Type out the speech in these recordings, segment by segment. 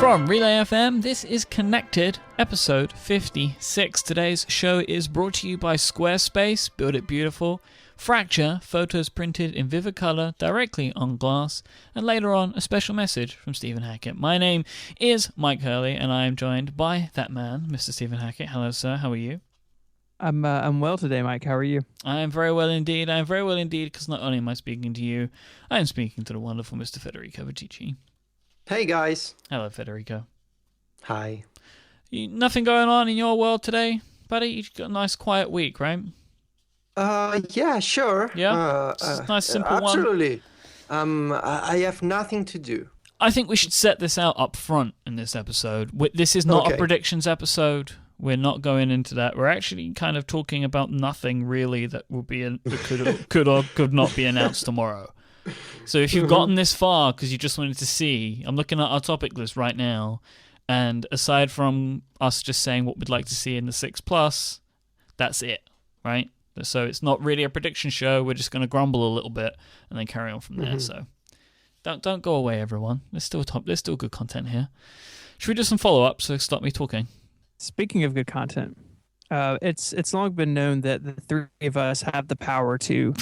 From Relay FM, this is Connected, episode 56. Today's show is brought to you by Squarespace, Build It Beautiful, Fracture, photos printed in vivid color directly on glass, and later on, a special message from Stephen Hackett. My name is Mike Hurley, and I am joined by that man, Mr. Stephen Hackett. Hello, sir. How are you? I'm well today, Mike. How are you? I am very well indeed. I am very well indeed, because not only am I speaking to you, I am speaking to the wonderful Mr. Federico Viticci. Hey guys. Hello, Federico. Hi. Nothing going on in your world today, buddy? You got a nice quiet week, right? Yeah, sure. Yeah? Just a nice simple absolutely. I have nothing to do. I think we should set this out up front in this episode. This is not a predictions episode. We're not going into that. We're actually kind of talking about nothing really that will be that could or could not be announced tomorrow. So if you've gotten this far because you just wanted to see, I'm looking at our topic list right now, and aside from us just saying what we'd like to see in the 6 Plus, that's it, right? So it's not really a prediction show. We're just going to grumble a little bit and then carry on from there. So don't go away, everyone. There's still good content here. Should we do some follow-up so stop me talking? Speaking of good content, it's long been known that the three of us have the power to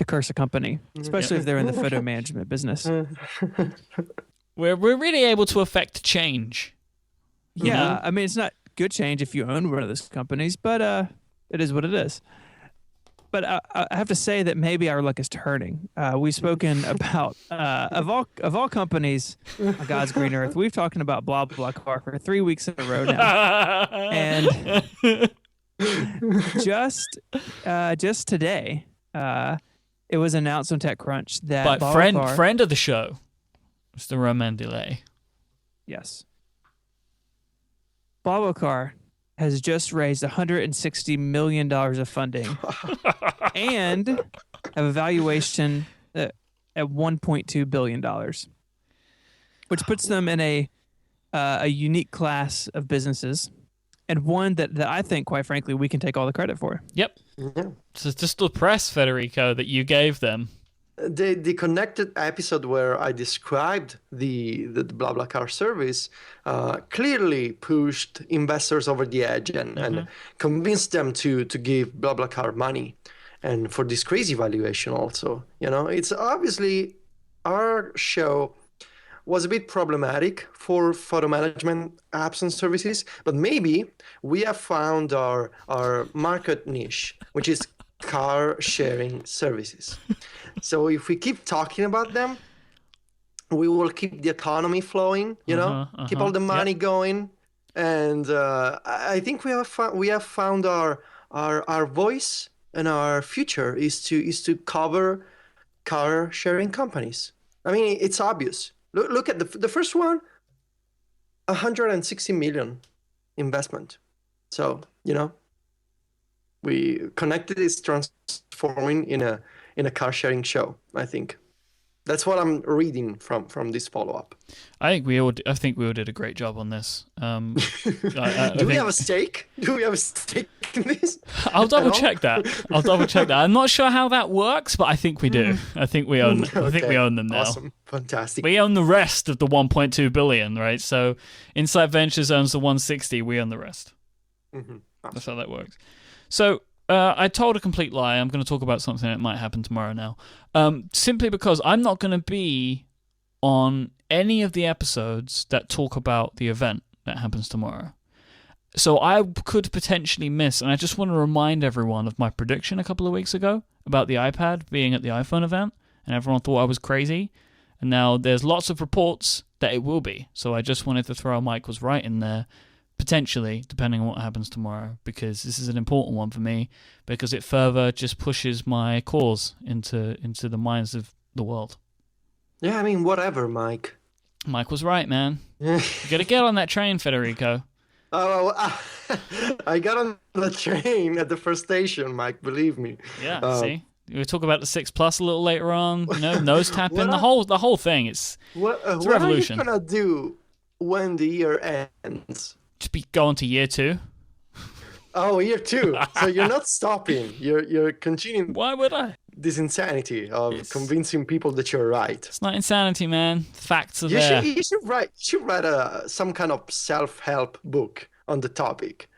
curse a company, especially if they're in the photo management business. We're really able to affect change. Yeah, I mean, it's not good change if you own one of those companies, but it is what it is. But I have to say that maybe our luck is turning. We've spoken about of all companies on God's green earth. We've talking about BlaBlaCar for 3 weeks in a row now, and just today, it was announced on TechCrunch that friend of the show, Mr. Roman Delay. Yes, BlaBlaCar has just raised $160 million of funding and have a valuation at $1.2 billion, which puts them in a unique class of businesses, and one that I think, quite frankly, we can take all the credit for. Yep. Yeah. So it's just the press, Federico, that you gave them. The connected episode where I described the BlaBlaCar service clearly pushed investors over the edge and convinced them to give BlaBlaCar money, and for this crazy valuation also. You know, it's obviously our show was a bit problematic for photo management apps and services, but maybe we have found our market niche, which is car sharing services. So if we keep talking about them, we will keep the economy flowing, keep all the money going. And I think we have found our voice, and our future is to cover car sharing companies. I mean, it's obvious. Look at the first one, 160 million investment. So, we connected is transforming in a car sharing show. I think that's what I'm reading from this follow up. I think we all did a great job on this. Do we have a stake? Do we have a stake in this? I'll double check that. I'm not sure how that works, but I think we do. I think we own. I think we own them now. Awesome, fantastic. We own the rest of the 1.2 billion, right? So Insight Ventures owns the 160. We own the rest. Awesome. That's how that works. So I told a complete lie. I'm going to talk about something that might happen tomorrow now. Simply because I'm not going to be on any of the episodes that talk about the event that happens tomorrow. So I could potentially miss, and I just want to remind everyone of my prediction a couple of weeks ago about the iPad being at the iPhone event, and everyone thought I was crazy. And now there's lots of reports that it will be. So I just wanted to throw Mike was right in there. Potentially, depending on what happens tomorrow, because this is an important one for me, because it further just pushes my cause into the minds of the world. Yeah, I mean, whatever, Mike. Mike was right, man. You got to get on that train, Federico. Oh, I got on the train at the first station, Mike. Believe me. Yeah. See, we'll talk about the 6 Plus a little later on. Nose tapping, the whole thing. It's a revolution. What are you gonna do when the year ends? Just be going to year 2. Oh, year 2. So you're not stopping. You're continuing. Why would I? this insanity of convincing people that you're right. It's not insanity, man. Facts are You there. should write some kind of self-help book on the topic.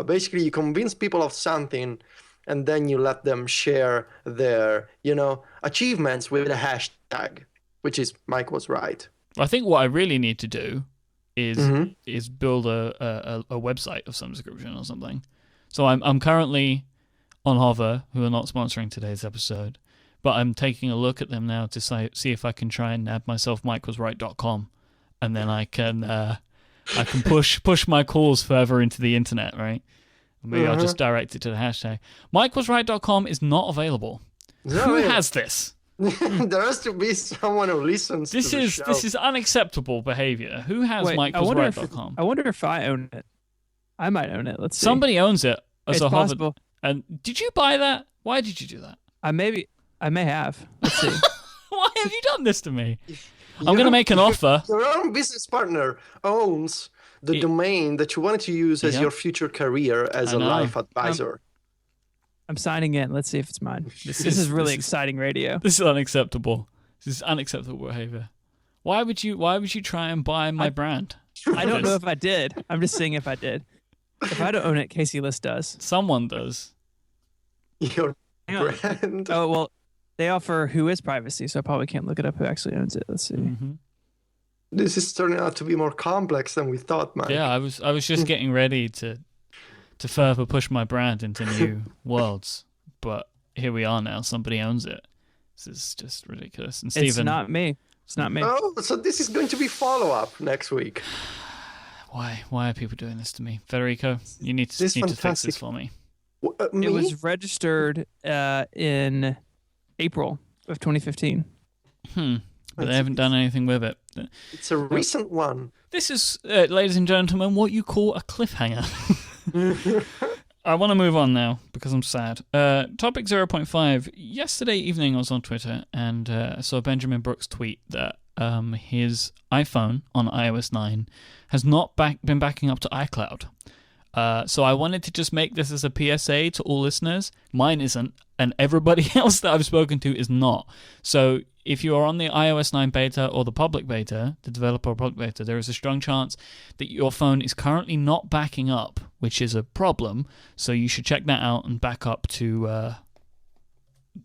Basically, you convince people of something, and then you let them share their, achievements with a hashtag, which is Mike was right. I think what I really need to do is Mm-hmm. build a website of some description or something. So I'm currently on Hover, who are not sponsoring today's episode, but I'm taking a look at them now to see if I can try and add myself mikewasright.com, and then I can push my calls further into the internet, right? Maybe I'll just direct it to the hashtag. mikewasright.com is not available. Who has this? There has to be someone who listens to the show. This is unacceptable behavior. Who has mikewasright.com? I wonder if I own it. I might own it. Let's see. Somebody owns it as It's a Hover. possible. And did you buy that? Why did you do that? I may have. Let's see. Why have you done this to me? I'm going to make an offer. Your own business partner owns the domain that you wanted to use as your future career as a life advisor. I'm signing in. Let's see if it's mine. This is really exciting radio. This is unacceptable. This is unacceptable behavior. Why would you try and buy my brand? I don't know if I did. I'm just seeing if I did. If I don't own it, Casey List does. Someone does. Your brand. Oh, well, they offer who is privacy, so I probably can't look it up who actually owns it. Let's see. Mm-hmm. This is turning out to be more complex than we thought, Mike. Yeah, I was just getting ready to further push my brand into new worlds, but here we are now. Somebody owns it. This is just ridiculous. And Steven, it's not me. It's not me. Oh, so this is going to be follow-up next week. Why are people doing this to me? Federico, you need to fix this for me. Me? It was registered in April of 2015. But they haven't done anything with it. It's a recent one. This is, ladies and gentlemen, what you call a cliffhanger. I want to move on now because I'm sad. Topic 0.5. Yesterday evening I was on Twitter and I saw Benjamin Brooks tweet that his iPhone on iOS 9 has not been backing up to iCloud. So I wanted to just make this as a PSA to all listeners. Mine isn't, and everybody else that I've spoken to is not. So if you are on the iOS 9 beta or the public beta, the developer public beta, there is a strong chance that your phone is currently not backing up, which is a problem. So you should check that out and back up to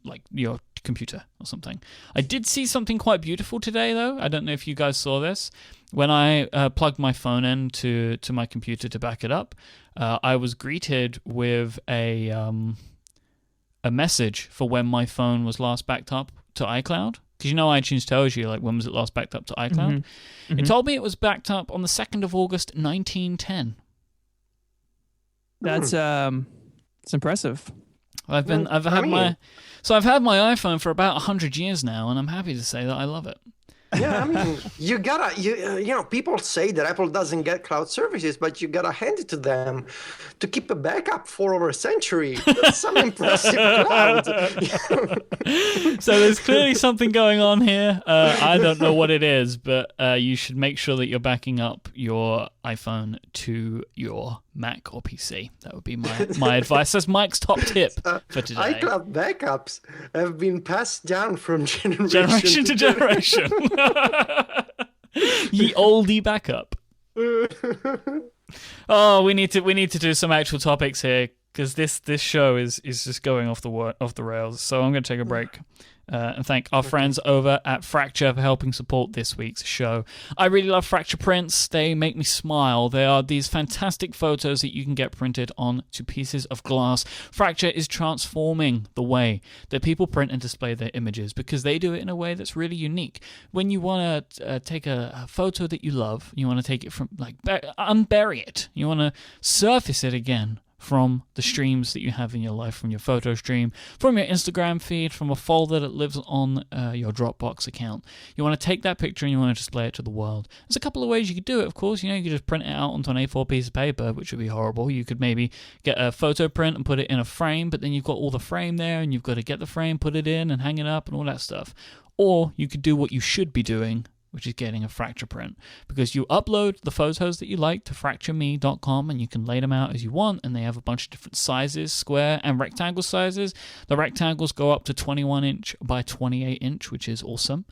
like your computer or something. I did see something quite beautiful today, though. I don't know if you guys saw this. When I plugged my phone in to my computer to back it up, I was greeted with a message for when my phone was last backed up to iCloud. Because iTunes tells you like when was it last backed up to iCloud. Mm-hmm. It told me it was backed up on the 2nd of August 1910. That's it's impressive. I've had my iPhone for about 100 years now, and I'm happy to say that I love it. Yeah, I mean, people say that Apple doesn't get cloud services, but you gotta hand it to them to keep a backup for over a century. That's some impressive cloud. So there's clearly something going on here. I don't know what it is, but you should make sure that you're backing up your iPhone to your Mac or PC. That would be my advice. That's Mike's top tip for today. iCloud backups have been passed down from generation to generation. Ye oldie backup. Oh, we need to do some actual topics here because this show is just going off the rails. So I'm going to take a break. And thank our friends over at Fracture for helping support this week's show. I really love Fracture prints. They make me smile. They are these fantastic photos that you can get printed onto pieces of glass. Fracture is transforming the way that people print and display their images because they do it in a way that's really unique. When you want to take a photo that you love, you want to take it from, unbury it. You want to surface it again from the streams that you have in your life, from your photo stream, from your Instagram feed, from a folder that lives on your Dropbox account. You want to take that picture and you want to display it to the world. There's a couple of ways you could do it, of course. You could just print it out onto an A4 piece of paper, which would be horrible. You could maybe get a photo print and put it in a frame, but then you've got all the frame there, and you've got to get the frame, put it in, and hang it up, and all that stuff. Or you could do what you should be doing, which is getting a Fracture print, because you upload the photos that you like to fractureme.com and you can lay them out as you want, and they have a bunch of different sizes, square and rectangle sizes. The rectangles go up to 21 inch by 28 inch, which is awesome.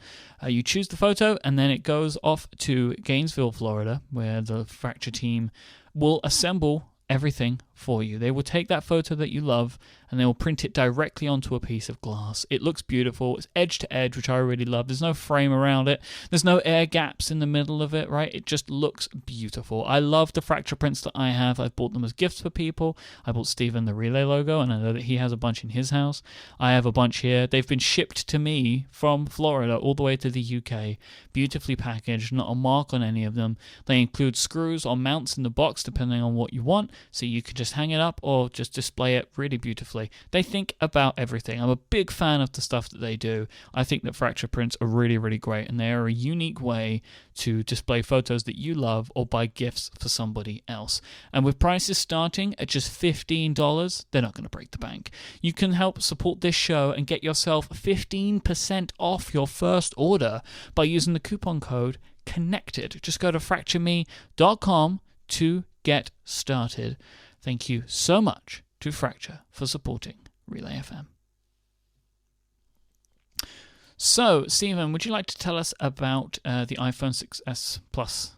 You choose the photo, and then it goes off to Gainesville, Florida, where the Fracture team will assemble everything for you. They will take that photo that you love and they will print it directly onto a piece of glass. It looks beautiful. It's edge to edge, which I really love. There's no frame around it. There's no air gaps in the middle of it, right? It just looks beautiful. I love the Fracture prints that I have. I've bought them as gifts for people. I bought Steven the Relay logo, and I know that he has a bunch in his house. I have a bunch here. They've been shipped to me from Florida all the way to the UK, beautifully packaged, not a mark on any of them. They include screws or mounts in the box depending on what you want, so you can just hang it up or just display it really beautifully. They think about everything. I'm a big fan of the stuff that they do. I think that Fracture prints are really, really great, and they are a unique way to display photos that you love or buy gifts for somebody else. And with prices starting at just $15, they're not going to break the bank. You can help support this show and get yourself 15% off your first order by using the coupon code CONNECTED. Just go to fractureme.com to get started. Thank you so much to Fracture for supporting Relay FM. So, Steven, would you like to tell us about the iPhone 6s Plus?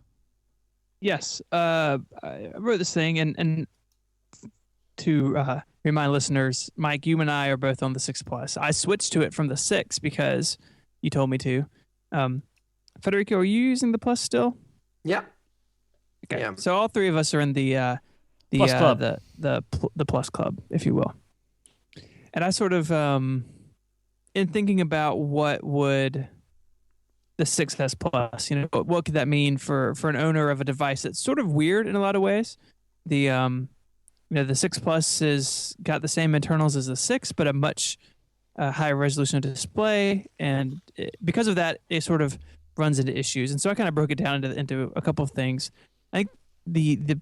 Yes. I wrote this thing, and to remind listeners, Mike, you and I are both on the 6 Plus. I switched to it from the 6 because you told me to. Federico, are you using the Plus still? Yeah. Okay. Yeah. So all three of us are in the Plus Club. the Plus Club, if you will. And I sort of, in thinking about what would the 6S Plus, what could that mean for an owner of a device that's sort of weird in a lot of ways? The the 6 Plus has got the same internals as the 6, but a much higher resolution display, and because of that, it sort of runs into issues. And so I kind of broke it down into a couple of things. I think the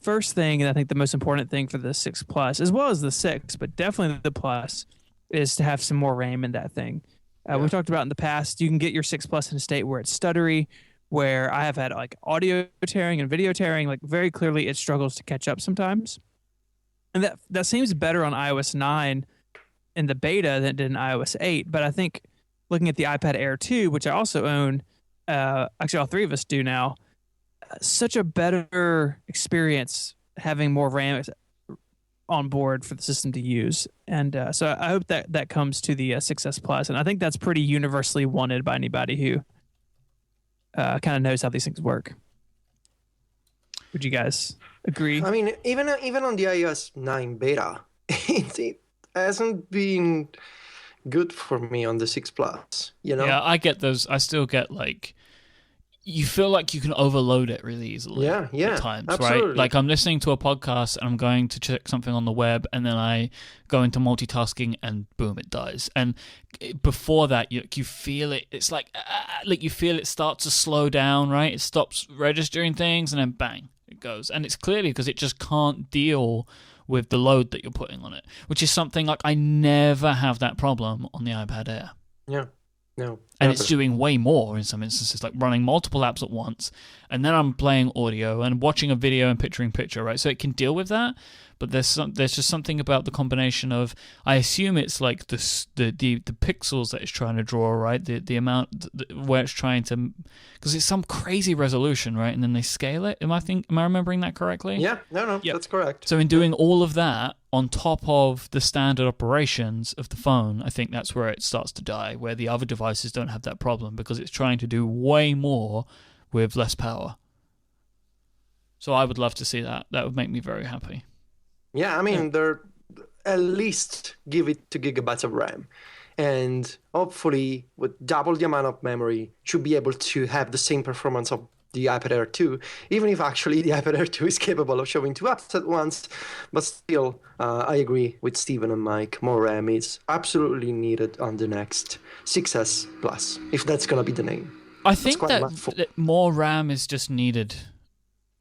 first thing, and I think the most important thing for the 6 Plus, as well as the 6, but definitely the Plus, is to have some more RAM in that thing. We've talked about in the past, you can get your 6 Plus in a state where it's stuttery, where I have had like audio tearing and video tearing. Like very clearly, it struggles to catch up sometimes, and that seems better on iOS 9 in the beta than it did in iOS 8. But I think looking at the iPad Air 2, which I also own, actually all three of us do now, such a better experience having more RAM on board for the system to use. And so I hope that comes to the 6S Plus. And I think that's pretty universally wanted by anybody who kind of knows how these things work. Would you guys agree? I mean, even on the iOS 9 beta, it hasn't been good for me on the 6 Plus, Yeah, I get those. I still get like, you feel like you can overload it really easily. Yeah, at times, absolutely. right? Like I'm listening to a podcast and I'm going to check something on the web, and then I go into multitasking and boom, it dies. And before that, you feel it. It's like you feel it start to slow down, right? It stops registering things, and then bang, it goes. And it's clearly because it just can't deal with the load that you're putting on it, which is something like I never have that problem on the iPad Air. Yeah. No. And it's doing way more in some instances, like running multiple apps at once, and then I'm playing audio and watching a video and picture, right? So it can deal with that, but there's just something about the combination of, I assume it's like the pixels that it's trying to draw, right? The amount where it's trying to, because it's some crazy resolution, right? And then they scale it. Am I remembering that correctly? Yeah, no, Yep. That's correct. So in doing all of that on top of the standard operations of the phone, I think that's where it starts to die, where the other devices don't have that problem because it's trying to do way more with less power. So I would love to see that. That would make me very happy. Yeah, I mean, they're at least give it 2 gigabytes of RAM. And hopefully, with double the amount of memory, should be able to have the same performance of the iPad Air 2, even if actually the iPad Air 2 is capable of showing 2 apps at once. But still, I agree with Steven and Mike. More RAM is absolutely needed on the next 6S Plus, if that's going to be the name. I think that more RAM is just needed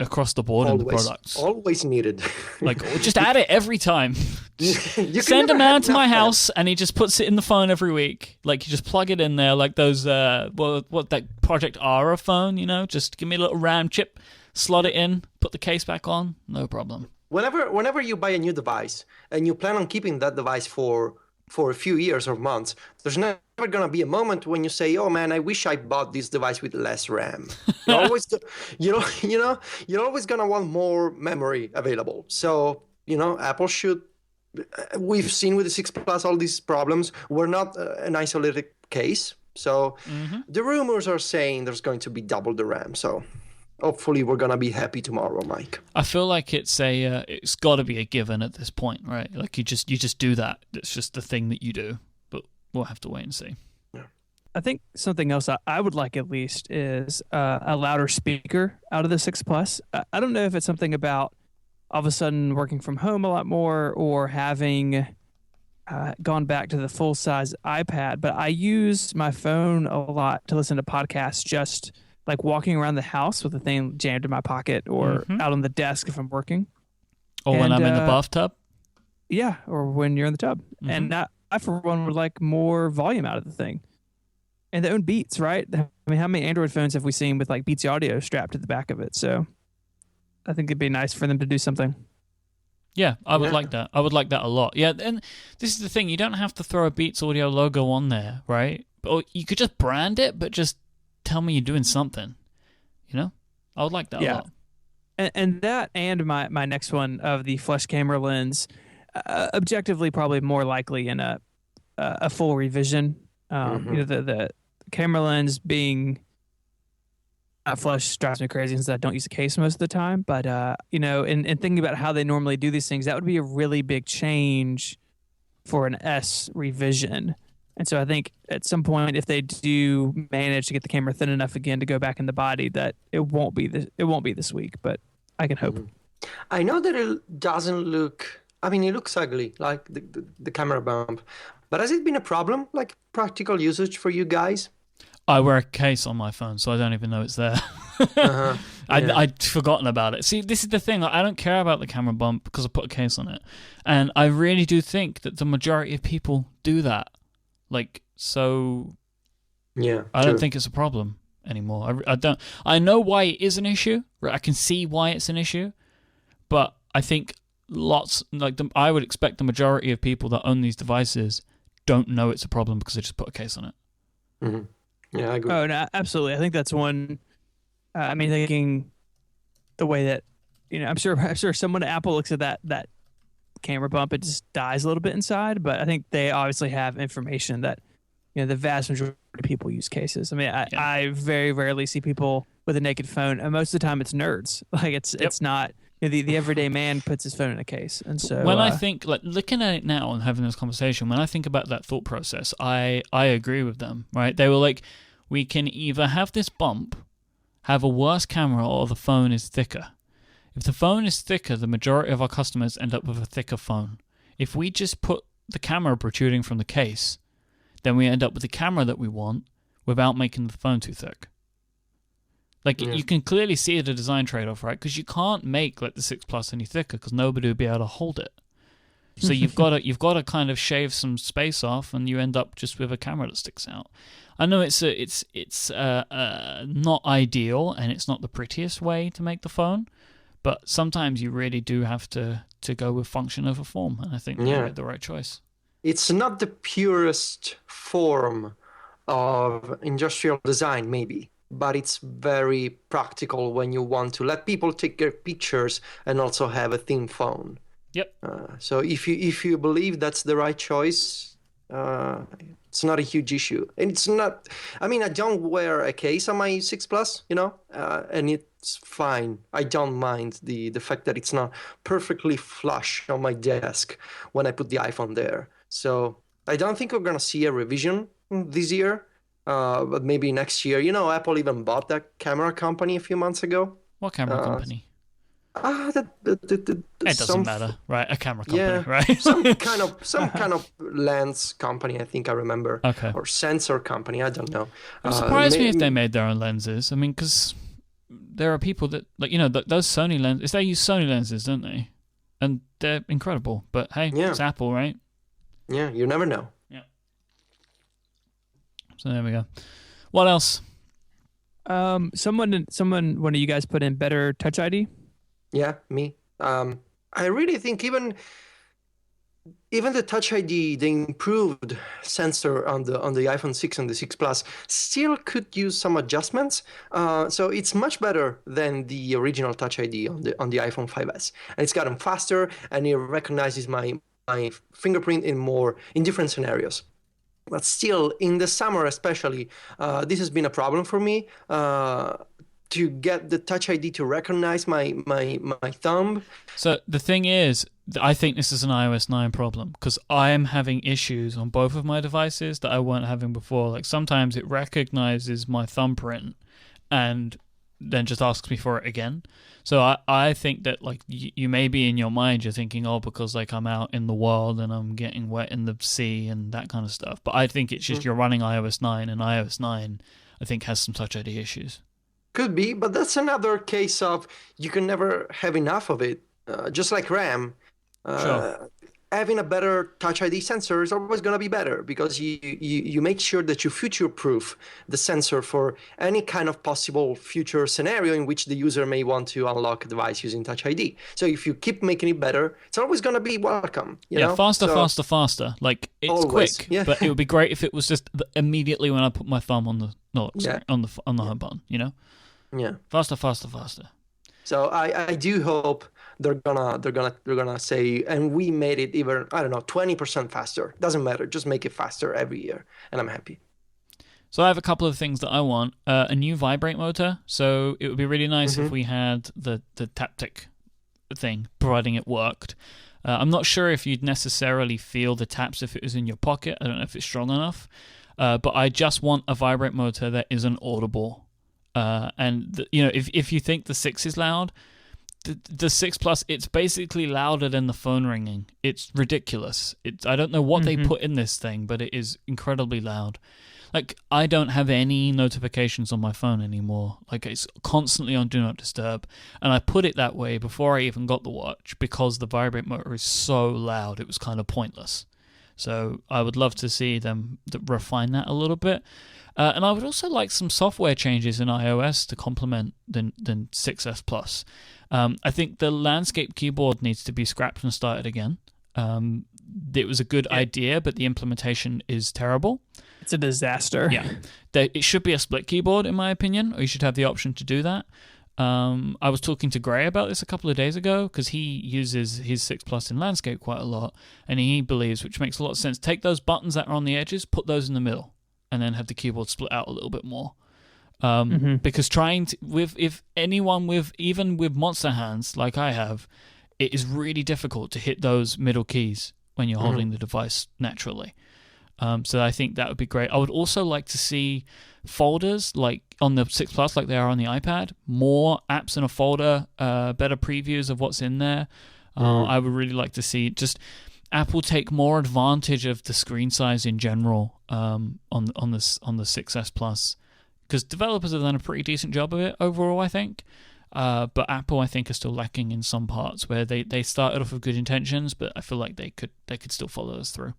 across the board in the products. Always needed. Like, just add it every time. Send a man to my house, and he just puts it in the phone every week. Like, you just plug it in there, like those, what that Project Ara phone, you know? Just give me a little RAM chip, slot it in, put the case back on, no problem. Whenever you buy a new device and you plan on keeping that device for a few years or months, there's never going to be a moment when you say, "Oh man, I wish I bought this device with less RAM." You're always, you're always going to want more memory available. So, Apple should. We've seen with the 6 Plus all these problems. We're not an isolated case. So the rumors are saying there's going to be double the RAM. So hopefully we're going to be happy tomorrow, Mike. I feel like it's got to be a given at this point, right? Like you just do that. It's just the thing that you do. But we'll have to wait and see. Yeah. I think something else I would like at least is a louder speaker out of the 6 Plus. I don't know if it's something about all of a sudden working from home a lot more or having gone back to the full-size iPad, but I use my phone a lot to listen to podcasts just like walking around the house with the thing jammed in my pocket or out on the desk if I'm working. Or when I'm in the bathtub? Yeah, or when you're in the tub. And I, for one, would like more volume out of the thing. And they own Beats, right? I mean, how many Android phones have we seen with like Beats Audio strapped to the back of it? So I think it'd be nice for them to do something. Yeah, I would like that. I would like that a lot. Yeah, and this is the thing. You don't have to throw a Beats Audio logo on there, right? Or you could just brand it, but just tell me you're doing something. I would like that a lot. And that and my next one of the flush camera lens, objectively probably more likely in a full revision. The camera lens being flush drives me crazy since I don't use a case most of the time. But in thinking about how they normally do these things, that would be a really big change for an S revision. And so I think at some point, if they do manage to get the camera thin enough again to go back in the body, that it won't be this week. But I can hope. I know that it doesn't look. I mean, it looks ugly, like the camera bump. But has it been a problem, like practical usage for you guys? I wear a case on my phone, so I don't even know it's there. I'd forgotten about it. See, this is the thing. I don't care about the camera bump because I put a case on it. And I really do think that the majority of people do that. Like, so I don't think it's a problem anymore. I know why it is an issue. I can see why it's an issue. But I think I would expect the majority of people that own these devices don't know it's a problem because they just put a case on it. Mm-hmm. Yeah, I agree. Oh, no, absolutely. I think that's one. Thinking the way that I'm sure someone at Apple looks at that camera bump, it just dies a little bit inside. But I think they obviously have information that the vast majority of people use cases. I mean, I very rarely see people with a naked phone, and most of the time it's nerds. Like it's not. The everyday man puts his phone in a case, and so when I think, like, looking at it now and having this conversation, when I think about that thought process, I agree with them. Right? They were like, we can either have this bump, have a worse camera, or the phone is thicker. If the phone is thicker, the majority of our customers end up with a thicker phone. If we just put the camera protruding from the case, then we end up with the camera that we want without making the phone too thick. Like, you can clearly see it a design trade-off, right? Because you can't make like the 6 Plus any thicker because nobody would be able to hold it. So you've got to kind of shave some space off, and you end up just with a camera that sticks out. I know it's not ideal, and it's not the prettiest way to make the phone, but sometimes you really do have to go with function over form, and I think they made the right choice. It's not the purest form of industrial design, maybe, but it's very practical when you want to let people take their pictures and also have a thin phone. Yep. So if you believe that's the right choice, it's not a huge issue. And it's not. I mean, I don't wear a case on my 6 Plus, and it's fine. I don't mind the fact that it's not perfectly flush on my desk when I put the iPhone there. So I don't think we're gonna see a revision this year. But maybe next year. Apple even bought that camera company a few months ago. What camera company? It doesn't matter, right? A camera company, right? some kind of lens company, I think I remember. Okay. Or sensor company, I don't know. It surprised me if they made their own lenses. I mean, because there are people that like those Sony lenses. They use Sony lenses, don't they? And they're incredible. But hey, it's Apple, right? Yeah, you never know. Yeah. So there we go. What else? One of you guys put in better Touch ID. Yeah, me. I really think even the Touch ID, the improved sensor on the iPhone 6 and the 6 Plus, still could use some adjustments. So it's much better than the original Touch ID on the iPhone 5s, and it's gotten faster, and it recognizes my fingerprint in different scenarios. But still, in the summer especially, this has been a problem for me. To get the Touch ID to recognize my thumb. So the thing is, I think this is an iOS 9 problem because I am having issues on both of my devices that I weren't having before. Like sometimes it recognizes my thumbprint and then just asks me for it again. So I think that like you may be in your mind, you're thinking, oh, because like I'm out in the world and I'm getting wet in the sea and that kind of stuff. But I think it's just you're running iOS 9, and iOS 9 I think has some Touch ID issues. Could be, but that's another case of you can never have enough of it. Just like RAM, Sure. Having a better Touch ID sensor is always going to be better because you make sure that you future-proof the sensor for any kind of possible future scenario in which the user may want to unlock a device using Touch ID. So if you keep making it better, it's always going to be welcome. You know? Faster. Like it's always, quick, but it would be great if it was just immediately when I put my thumb on the on the home button. Yeah. Faster. So I do hope they're gonna say, and we made it even 20% faster. Doesn't matter, just make it faster every year, and I'm happy. So I have a couple of things that I want. A new vibrate motor. So it would be really nice if we had the Taptic thing, providing it worked. I'm not sure if you'd necessarily feel the taps if it was in your pocket. I don't know if it's strong enough. But I just want a vibrate motor that isn't audible. If you think the 6 is loud, the 6 Plus, it's basically louder than the phone ringing. It's ridiculous. I don't know what they put in this thing, but it is incredibly loud. Like, I don't have any notifications on my phone anymore. Like, it's constantly on Do Not Disturb. And I put it that way before I even got the watch because the vibrate motor is so loud, it was kind of pointless. So I would love to see them refine that a little bit. And I would also like some software changes in iOS to complement the 6S Plus. I think the landscape keyboard needs to be scrapped and started again. It was a good idea, but the implementation is terrible. It's a disaster. Yeah. It should be a split keyboard, in my opinion, or you should have the option to do that. I was talking to Gray about this a couple of days ago because he uses his 6 Plus in landscape quite a lot, and he believes, which makes a lot of sense, take those buttons that are on the edges, put those in the middle, and then have the keyboard split out a little bit more. Because if anyone even with monster hands like I have, it is really difficult to hit those middle keys when you're holding the device naturally. So I think that would be great. I would also like to see folders like on the 6 Plus, like they are on the iPad, more apps in a folder, better previews of what's in there. I would really like to see just Apple take more advantage of the screen size in general on the 6S Plus, because developers have done a pretty decent job of it overall, I think. But Apple, I think, are still lacking in some parts where they started off with good intentions, but I feel like they could still follow us through.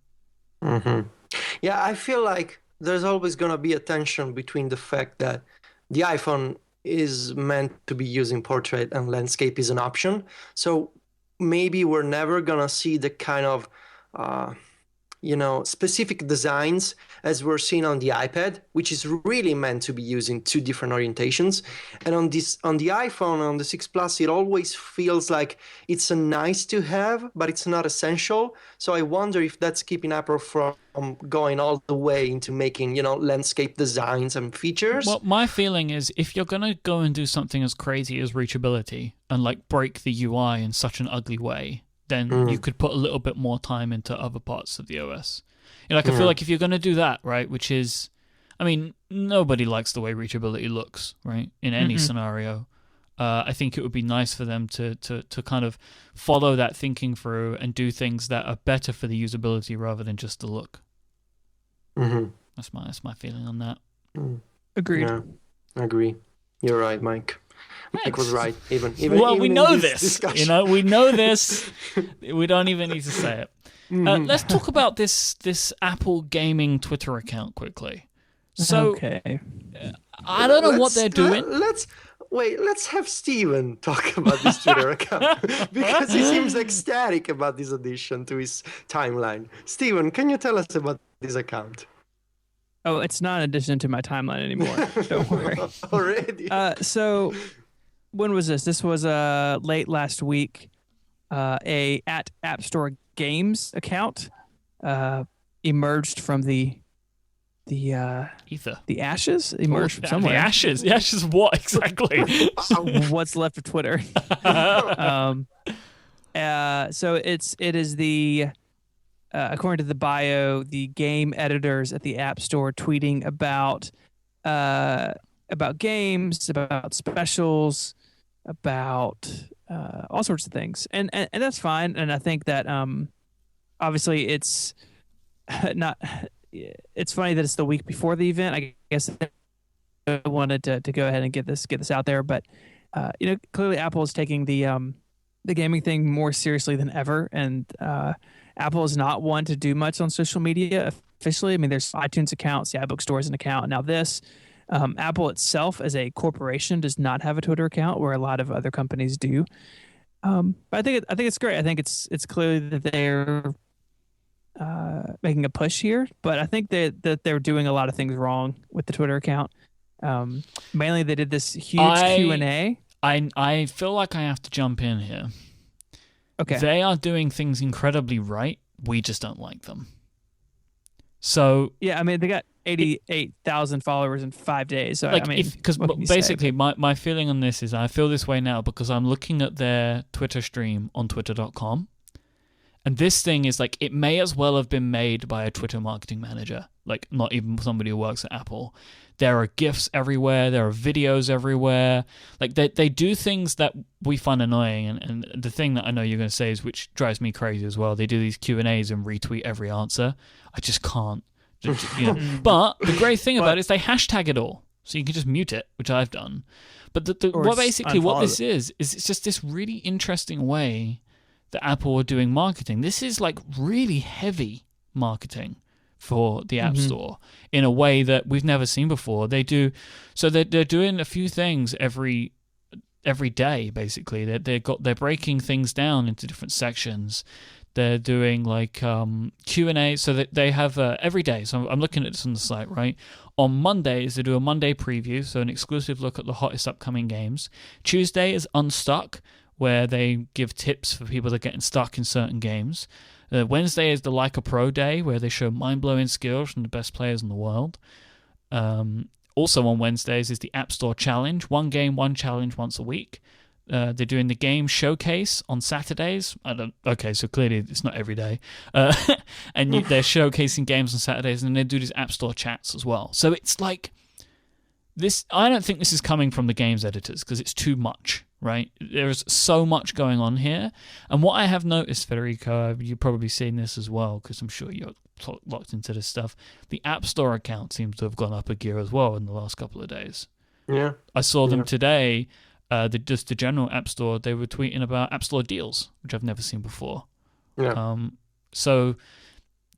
Yeah, I feel like there's always going to be a tension between the fact that the iPhone is meant to be using portrait and landscape is an option. So maybe we're never going to see the kind of specific designs as we're seeing on the iPad, which is really meant to be using two different orientations. And on the iPhone, on the 6 Plus, it always feels like it's a nice to have, but it's not essential. So I wonder if that's keeping Apple from going all the way into making, landscape designs and features. Well, my feeling is if you're going to go and do something as crazy as reachability and like break the UI in such an ugly way, then you could put a little bit more time into other parts of the OS. I feel like if you're going to do that, right, which is, I mean, nobody likes the way reachability looks, right, in any scenario. I think it would be nice for them to kind of follow that thinking through and do things that are better for the usability rather than just the look. That's my feeling on that. Agreed. Yeah, I agree. You're right, Mike. Mike was right. Even well, we even know in this. discussion. We know this. We don't even need to say it. Let's talk about this Apple gaming Twitter account quickly. So okay. I don't know what they're doing. Let's have Steven talk about this Twitter account because he seems ecstatic about this addition to his timeline. Steven, can you tell us about this account? Oh, it's not an addition to my timeline anymore. Don't worry. Already? So when was this? This was late last week. A at App Store Games account emerged from the Ether. The ashes emerged from somewhere. The ashes. The ashes of what exactly? What's left of Twitter? So it is the according to the bio, the game editors at the App Store tweeting about games, about specials, about all sorts of things, and that's fine. And I think that obviously it's not. It's funny that it's the week before the event. I guess I wanted to go ahead and get this out there, but clearly Apple is taking the gaming thing more seriously than ever, and Apple is not one to do much on social media officially. I mean, there's iTunes accounts, the iBook Store is an account. Now this, Apple itself as a corporation does not have a Twitter account, where a lot of other companies do. But I think it's great. I think it's clearly that they're making a push here, but I think that they're doing a lot of things wrong with the Twitter account. Mainly, they did this huge Q&A. I feel like I have to jump in here. Okay. They are doing things incredibly right. We just don't like them. So yeah, I mean, they got 88,000 followers in 5 days. So like, I mean, because basically, my feeling on this is I feel this way now because I'm looking at their Twitter stream on Twitter.com. And this thing is like, it may as well have been made by a Twitter marketing manager, like not even somebody who works at Apple. There are GIFs everywhere. There are videos everywhere. Like they do things that we find annoying. And the thing that I know you're going to say is, which drives me crazy as well, they do these Q&As and retweet every answer. I just can't. But the great thing about it is they hashtag it all. So you can just mute it, which I've done. But what this is it's just this really interesting way that Apple are doing marketing. This is like really heavy marketing for the App Store in a way that we've never seen before. They're doing a few things every day basically. They're breaking things down into different sections. They're doing like Q&A, so that they have every day. So I'm looking at this on the site, right? On Mondays, they do a Monday preview, so an exclusive look at the hottest upcoming games. Tuesday is Unstuck, where they give tips for people that are getting stuck in certain games. Wednesday is the Like a Pro Day, where they show mind-blowing skills from the best players in the world. Also on Wednesdays is the App Store Challenge, one game, one challenge once a week. They're doing the game showcase on Saturdays. So clearly it's not every day. And they're showcasing games on Saturdays, and they do these App Store chats as well. So it's like this. I don't think this is coming from the games editors because it's too much. Right, there's so much going on here, and what I have noticed, Federico, you've probably seen this as well because I'm sure you're locked into this stuff. The App Store account seems to have gone up a gear as well in the last couple of days. Yeah, I saw them today. The general App Store, they were tweeting about App Store deals, which I've never seen before. Yeah. So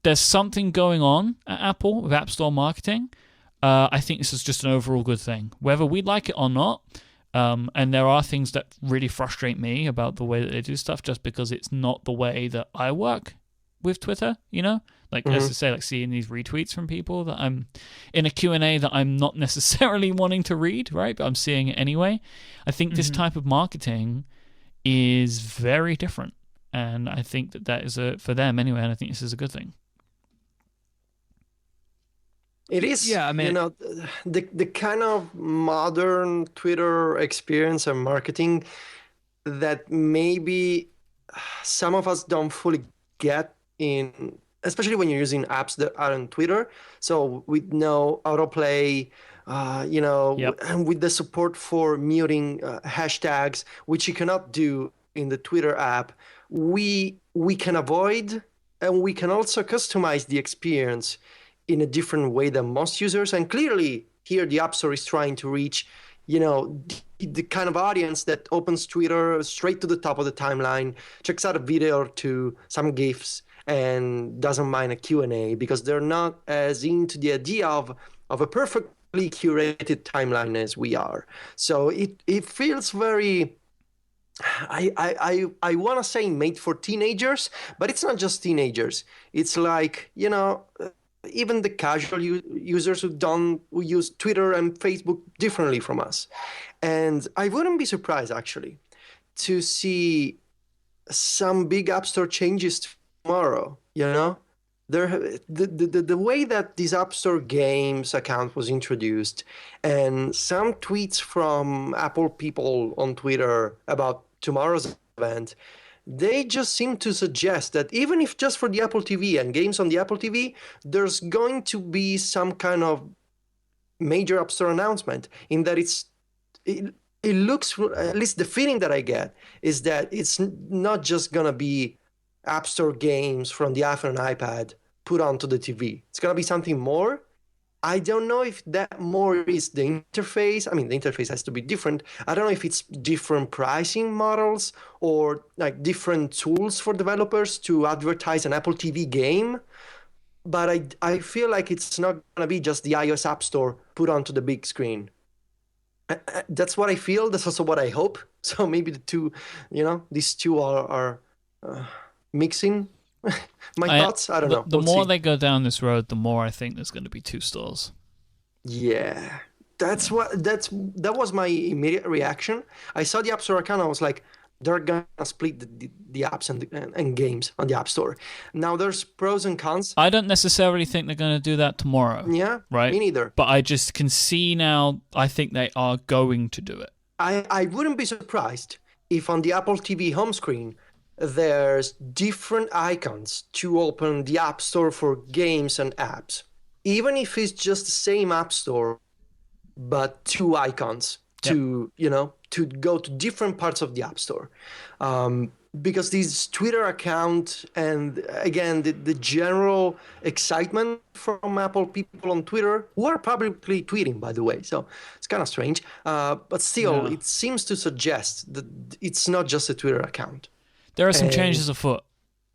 there's something going on at Apple with App Store marketing. I think this is just an overall good thing, whether we like it or not. And there are things that really frustrate me about the way that they do stuff, just because it's not the way that I work with Twitter, like as I say, like seeing these retweets from people that I'm in a Q&A that I'm not necessarily wanting to read, right? But I'm seeing it anyway. I think this type of marketing is very different. And I think that is for them anyway. And I think this is a good thing. It is, yeah. I mean, the kind of modern Twitter experience and marketing that maybe some of us don't fully get in, especially when you're using apps that are on Twitter. So with no autoplay, and with the support for muting hashtags, which you cannot do in the Twitter app, we can avoid, and we can also customize the experience in a different way than most users. And clearly here the App Store is trying to reach the kind of audience that opens Twitter straight to the top of the timeline, checks out a video or two, some GIFs, and doesn't mind a Q&A because they're not as into the idea of a perfectly curated timeline as we are. So it feels very, I want to say made for teenagers, but it's not just teenagers. It's like, even the casual users who use Twitter and Facebook differently from us. And I wouldn't be surprised, actually, to see some big App Store changes tomorrow, The way that this App Store games account was introduced and some tweets from Apple people on Twitter about tomorrow's event, they just seem to suggest that even if just for the Apple TV and games on the Apple TV, there's going to be some kind of major App Store announcement in that it looks, at least the feeling that I get is that it's not just going to be App Store games from the iPhone and iPad put onto the TV. It's going to be something more. I don't know if that more is the interface. I mean, the interface has to be different. I don't know if it's different pricing models or like different tools for developers to advertise an Apple TV game. But I feel like it's not going to be just the iOS App Store put onto the big screen. That's what I feel. That's also what I hope. So maybe the two, these two are mixing my thoughts. I don't know. The more they go down this road, the more I think there's going to be two stores. Yeah, that was my immediate reaction. I saw the App Store account. I was like, they're gonna split the apps and games on the App Store. Now there's pros and cons. I don't necessarily think they're going to do that tomorrow. Yeah, right. Me neither. But I just can see now. I think they are going to do it. I wouldn't be surprised if on the Apple TV home screen there's different icons to open the App Store for games and apps. Even if it's just the same App Store, but two icons to go to different parts of the App Store. Because this Twitter account and, again, the general excitement from Apple people on Twitter, who are publicly tweeting, by the way, so it's kind of strange. But still, it seems to suggest that it's not just a Twitter account. There are some changes afoot.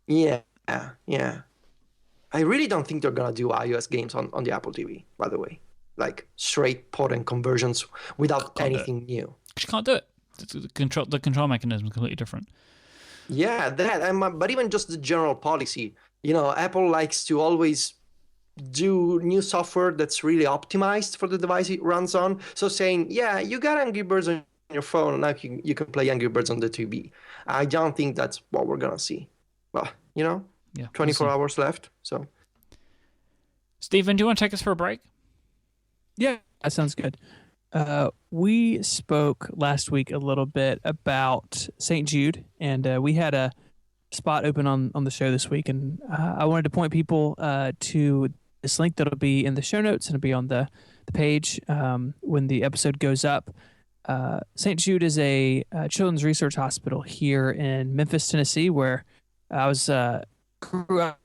Yeah. I really don't think they're going to do iOS games on the Apple TV, by the way. Like straight port and conversions without anything new. You can't do it. The control mechanism is completely different. Yeah, but even just the general policy. Apple likes to always do new software that's really optimized for the device it runs on. So saying, yeah, you got Angry Birds on your phone, and now you can play Angry Birds on the TV. I don't think that's what we're going to see. Well, 24 hours left. So, Stephen, do you want to take us for a break? Yeah, that sounds good. We spoke last week a little bit about St. Jude, and we had a spot open on the show this week, and I wanted to point people to this link that'll be in the show notes, and it'll be on the page when the episode goes up. St. Jude is a children's research hospital here in Memphis, Tennessee, where I was grew up,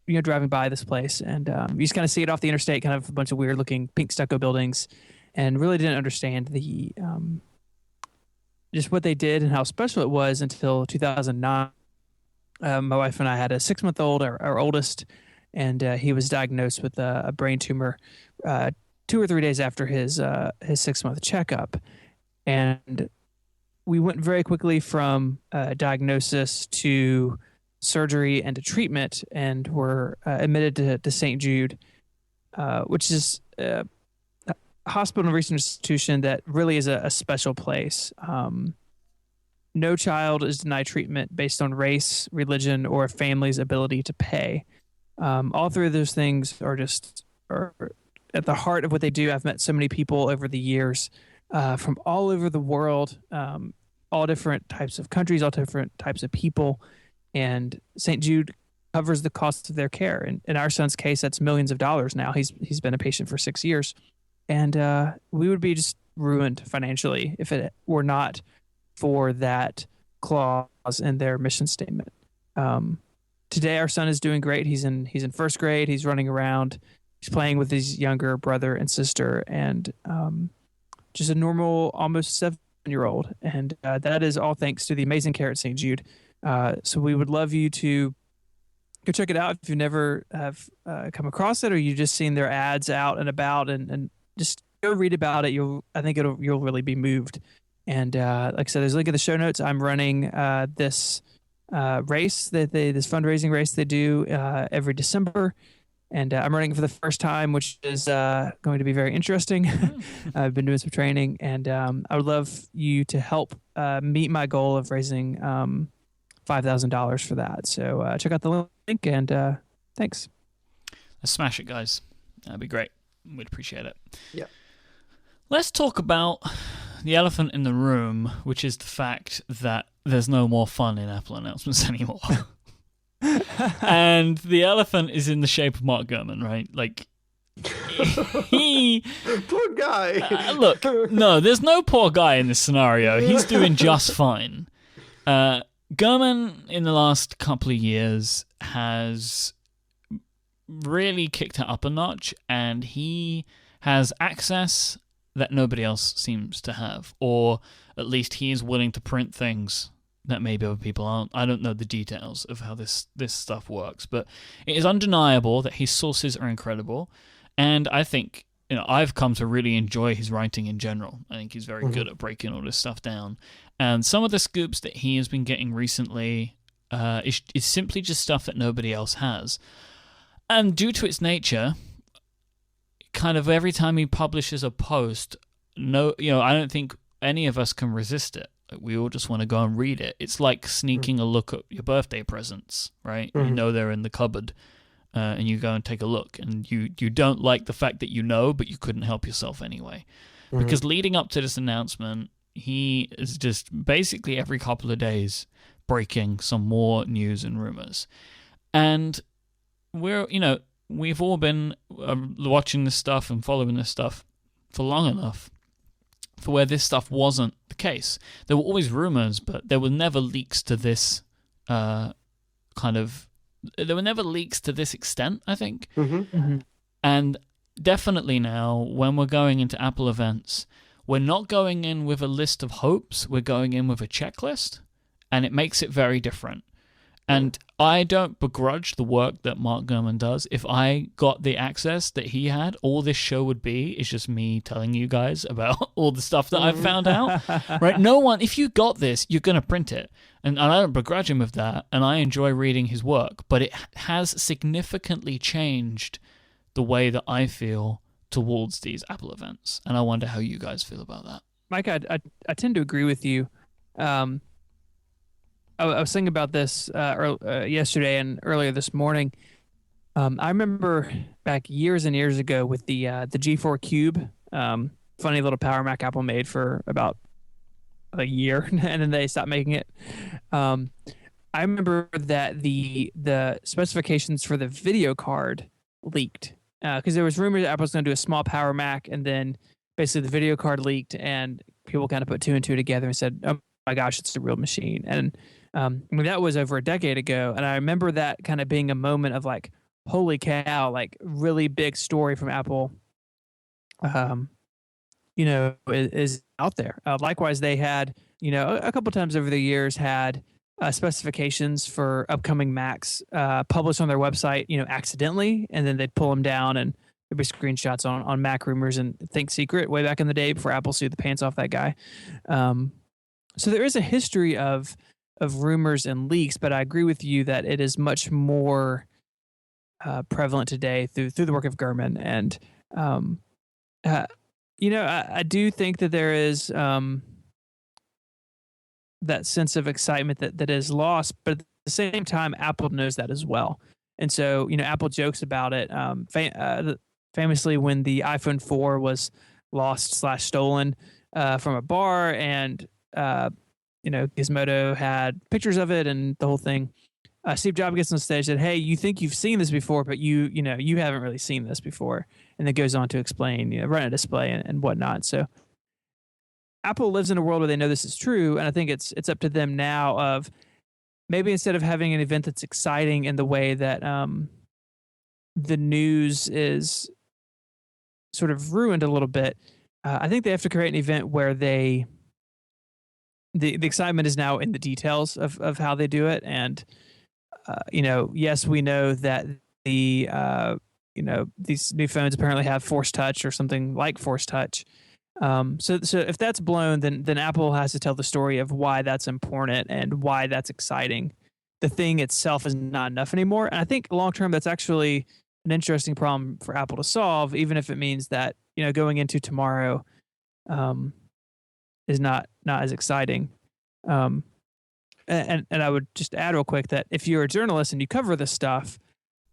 driving by this place, and you just kind of see it off the interstate, kind of a bunch of weird-looking pink stucco buildings, and really didn't understand the just what they did and how special it was until 2009. My wife and I had a 6-month-old, our oldest, and he was diagnosed with a brain tumor 2 or 3 days after his 6-month checkup, and we went very quickly from diagnosis to surgery and to treatment, and were admitted to St. Jude, which is a hospital and research institution that really is a special place. No child is denied treatment based on race, religion, or a family's ability to pay. All three of those things are at the heart of what they do. I've met so many people over the years from all over the world, all different types of countries, all different types of people. And St. Jude covers the cost of their care. And in our son's case, that's millions of dollars now. He's been a patient for 6 years. And we would be just ruined financially if it were not for that clause in their mission statement. Today, our son is doing great. He's in first grade. He's running around. He's playing with his younger brother and sister. And just a normal, almost 7-year-old, and that is all thanks to the amazing Carrot St. Jude. So we would love you to go check it out if you never have come across it, or you've just seen their ads out and about, and just go read about it. You'll really be moved. And like I said, there's a link in the show notes. I'm running this race this fundraising race they do every December, and I'm running it for the first time, which is going to be very interesting. I've been doing some training, and I would love you to help meet my goal of raising $5,000 for that. So check out the link, and thanks. Let's smash it, guys. That'd be great. We'd appreciate it. Yeah. Let's talk about the elephant in the room, which is the fact that there's no more fun in Apple announcements anymore. And the elephant is in the shape of Mark Gurman, right? Like, he... Poor guy. Look, no, there's no poor guy in this scenario. He's doing just fine. Gurman, in the last couple of years, has really kicked it up a notch, and he has access that nobody else seems to have, or at least he is willing to print things that maybe other people aren't. I don't know the details of how this stuff works, but it is undeniable that his sources are incredible, and I think, you know, I've come to really enjoy his writing in general. I think he's very good at breaking all this stuff down, and some of the scoops that he has been getting recently is simply just stuff that nobody else has, and due to its nature, kind of every time he publishes a post, I don't think any of us can resist it. We all just want to go and read it. It's like sneaking a look at your birthday presents, right? You know they're in the cupboard, and you go and take a look, and you don't like the fact that you know, but you couldn't help yourself anyway. Because leading up to this announcement, he is just basically every couple of days breaking some more news and rumors. And we've all been watching this stuff and following this stuff for long enough for where this stuff wasn't the case. There were always rumors, but there were never leaks to this there were never leaks to this extent, I think. And definitely now, when we're going into Apple events, we're not going in with a list of hopes, we're going in with a checklist, and it makes it very different. And I don't begrudge the work that Mark Gurman does. If I got the access that he had, all this show would be is just me telling you guys about all the stuff that I've found out. Right? No one, if you got this, you're going to print it. And I don't begrudge him of that, and I enjoy reading his work. But it has significantly changed the way that I feel towards these Apple events. And I wonder how you guys feel about that. Mike, I tend to agree with you. I was thinking about this yesterday and earlier this morning. I remember back years and years ago with the G4 Cube, funny little Power Mac Apple made for about a year, and then they stopped making it. I remember that the specifications for the video card leaked because there was rumors that Apple was going to do a small Power Mac, and then basically the video card leaked, and people kind of put two and two together and said, "Oh my gosh, it's a real machine." And that was over a decade ago, and I remember that kind of being a moment of like, holy cow, like really big story from Apple, is out there. Likewise, they had, a couple times over the years had specifications for upcoming Macs published on their website, accidentally, and then they'd pull them down, and there'd be screenshots on Mac Rumors and Think Secret way back in the day before Apple sued the pants off that guy. So there is a history of rumors and leaks, but I agree with you that it is much more prevalent today through the work of Gurman. And I do think that there is that sense of excitement that is lost, but at the same time, Apple knows that as well. And so, Apple jokes about it. Famously, when the iPhone 4 was lost/stolen from a bar, and Gizmodo had pictures of it and the whole thing. Steve Jobs gets on stage and said, "Hey, you think you've seen this before, but you haven't really seen this before." And then goes on to explain, run a display and whatnot. So Apple lives in a world where they know this is true, and I think it's up to them now of maybe instead of having an event that's exciting in the way that the news is sort of ruined a little bit, I think they have to create an event where the excitement is now in the details of how they do it. And, yes, we know that these new phones apparently have Force Touch or something like Force Touch. So if that's blown, then Apple has to tell the story of why that's important and why that's exciting. The thing itself is not enough anymore. And I think long term, that's actually an interesting problem for Apple to solve, even if it means that, going into tomorrow is not as exciting. And I would just add real quick that if you're a journalist and you cover this stuff,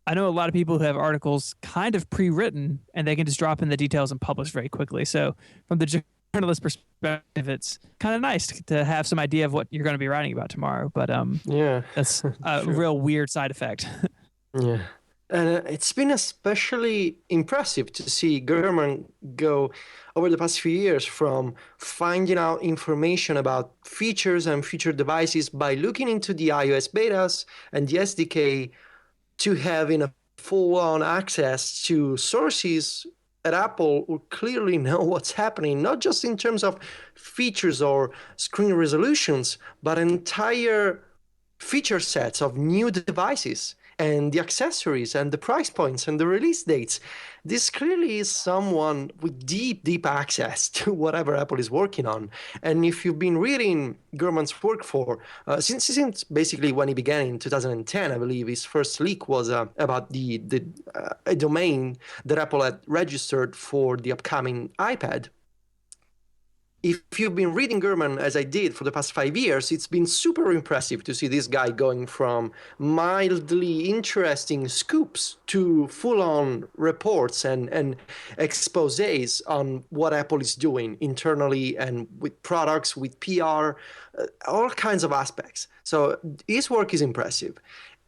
I know a lot of people who have articles kind of pre-written and they can just drop in the details and publish very quickly. So from the journalist perspective, it's kind of nice to have some idea of what you're going to be writing about tomorrow. But that's a real weird side effect. Yeah. And it's been especially impressive to see Gurman go over the past few years from finding out information about features and future devices by looking into the iOS betas and the SDK to having a full-on access to sources at Apple who clearly know what's happening, not just in terms of features or screen resolutions, but entire feature sets of new devices and the accessories and the price points and the release dates. This clearly is someone with deep access to whatever Apple is working on. And if you've been reading Gurman's work since basically when he began in 2010, I believe his first leak was about a domain that Apple had registered for the upcoming iPad. If you've been reading Gurman, as I did for the past 5 years, it's been super impressive to see this guy going from mildly interesting scoops to full-on reports and exposés on what Apple is doing internally and with products, with PR, all kinds of aspects. So his work is impressive.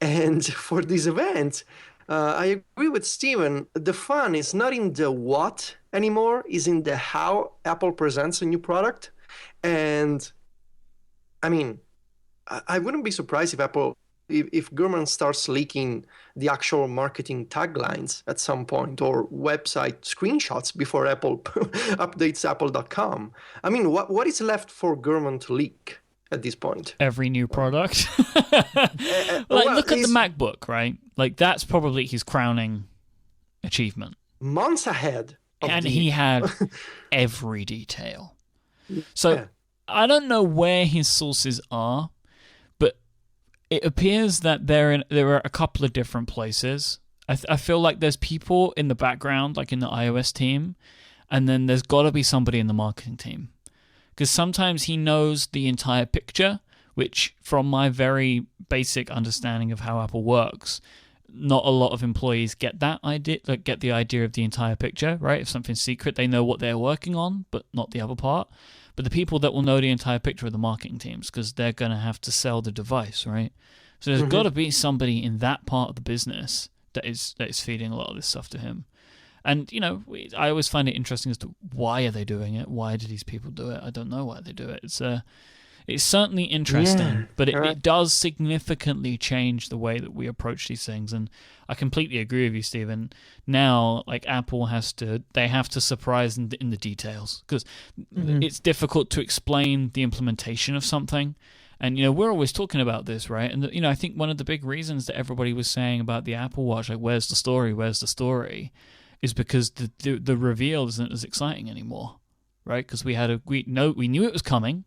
And for this event, I agree with Steven. The fun is not in the what anymore, is in the how Apple presents a new product. And I mean, I wouldn't be surprised if Gurman starts leaking the actual marketing taglines at some point or website screenshots before Apple updates apple.com. I mean, what is left for Gurman to leak at this point? Every new product. Look at the MacBook, right? Like, that's probably his crowning achievement. Months ahead. And he had every detail. So I don't know where his sources are, but it appears that there are a couple of different places. I feel like there's people in the background, like in the iOS team, and then there's got to be somebody in the marketing team. Because sometimes he knows the entire picture, which from my very basic understanding of how Apple works, not a lot of employees get that idea, like get the idea of the entire picture, right? If something's secret, they know what they're working on, but not the other part. But the people that will know the entire picture are the marketing teams, because they're going to have to sell the device, right? So there's got to be somebody in that part of the business that is feeding a lot of this stuff to him. And, I always find it interesting as to why are they doing it? Why do these people do it? I don't know why they do it. It's certainly interesting, but it does significantly change the way that we approach these things. And I completely agree with you, Stephen. Now, like, Apple have to surprise in the details, because it's difficult to explain the implementation of something. And, we're always talking about this, right? And, I think one of the big reasons that everybody was saying about the Apple Watch, like, where's the story, is because the reveal isn't as exciting anymore, right? Because we knew it was coming,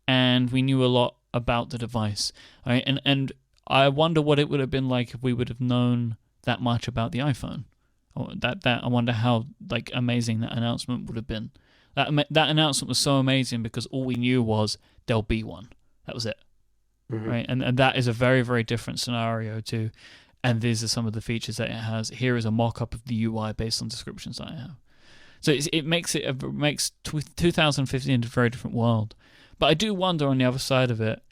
and we knew a lot about the device, right? And I wonder what it would have been like if we would have known that much about the iPhone. Or that I wonder how amazing that announcement would have been. That announcement was so amazing because all we knew was there'll be one. That was it, right? And that is a very, very different scenario to. And these are some of the features that it has. Here is a mock-up of the UI based on descriptions that I have. So it makes 2015 a very different world. But I do wonder on the other side of it,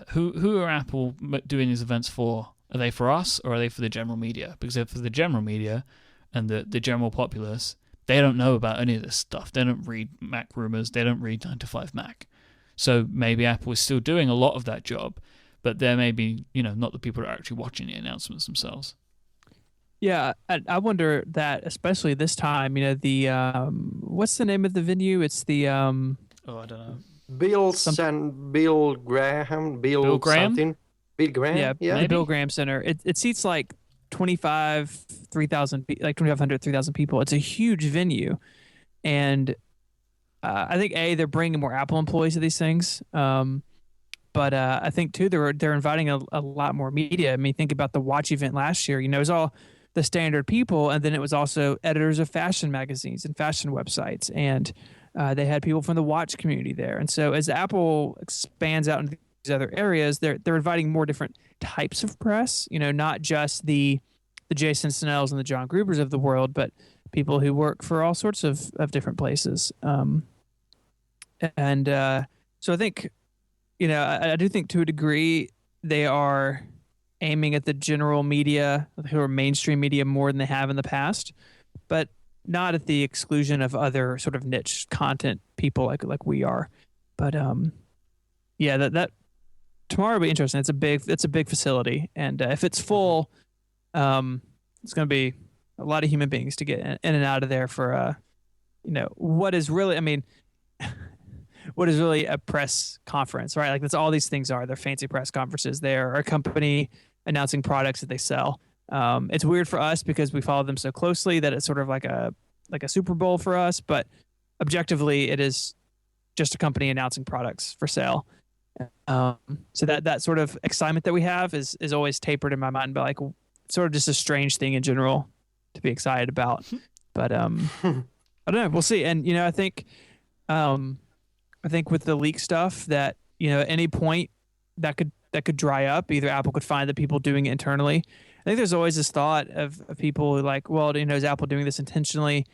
who are Apple doing these events for? Are they for us or are they for the general media? Because if for the general media and the general populace, they don't know about any of this stuff. They don't read Mac rumors. They don't read 9to5Mac. So maybe Apple is still doing a lot of that job. But there may be, not the people that are actually watching the announcements themselves. Yeah, I wonder that, especially this time. The what's the name of the venue? It's the Oh, I don't know. some Bill Graham, Bill Bill Graham, something, Bill yeah, Graham. Yeah. the Bill maybe. Graham Center. It seats like 25 3,000 like 2,500 3,000 people. It's a huge venue, and I think they're bringing more Apple employees to these things. But I think too they're inviting a lot more media. I mean, think about the Watch event last year. It was all the standard people, and then it was also editors of fashion magazines and fashion websites, and they had people from the Watch community there. And so as Apple expands out into these other areas, they're inviting more different types of press. Not just the Jason Snells and the John Grubers of the world, but people who work for all sorts of different places. And so I think I do think to a degree they are aiming at the general media, who are mainstream media, more than they have in the past, but not at the exclusion of other sort of niche content people like we are. But yeah, that tomorrow will be interesting. It's a big facility, and if it's full, it's going to be a lot of human beings to get in and out of there for what is really, I mean. What is really a press conference, right? Like that's all these things are. They're fancy press conferences. They're a company announcing products that they sell. It's weird for us because we follow them so closely that it's sort of like a Super Bowl for us. But objectively, it is just a company announcing products for sale. So that sort of excitement that we have is always tapered in my mind, but like sort of just a strange thing in general to be excited about. But I don't know. We'll see. And I think with the leak stuff that at any point that could dry up. Either Apple could find the people doing it internally. I think there's always this thought of people who like, well, is Apple doing this intentionally?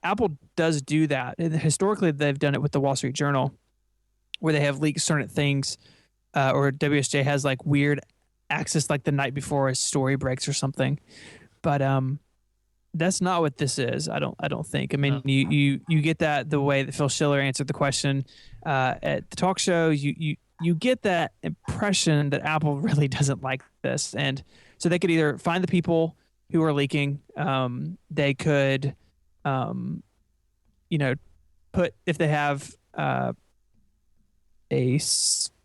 Apple does do that. And historically, they've done it with the Wall Street Journal, where they have leaked certain things, or WSJ has like weird access like the night before a story breaks or something. But that's not what this is. I don't think. I mean, No. you get that the way that Phil Schiller answered the question at the talk show. You get that impression that Apple really doesn't like this, and so they could either find the people who are leaking. They could, put if they have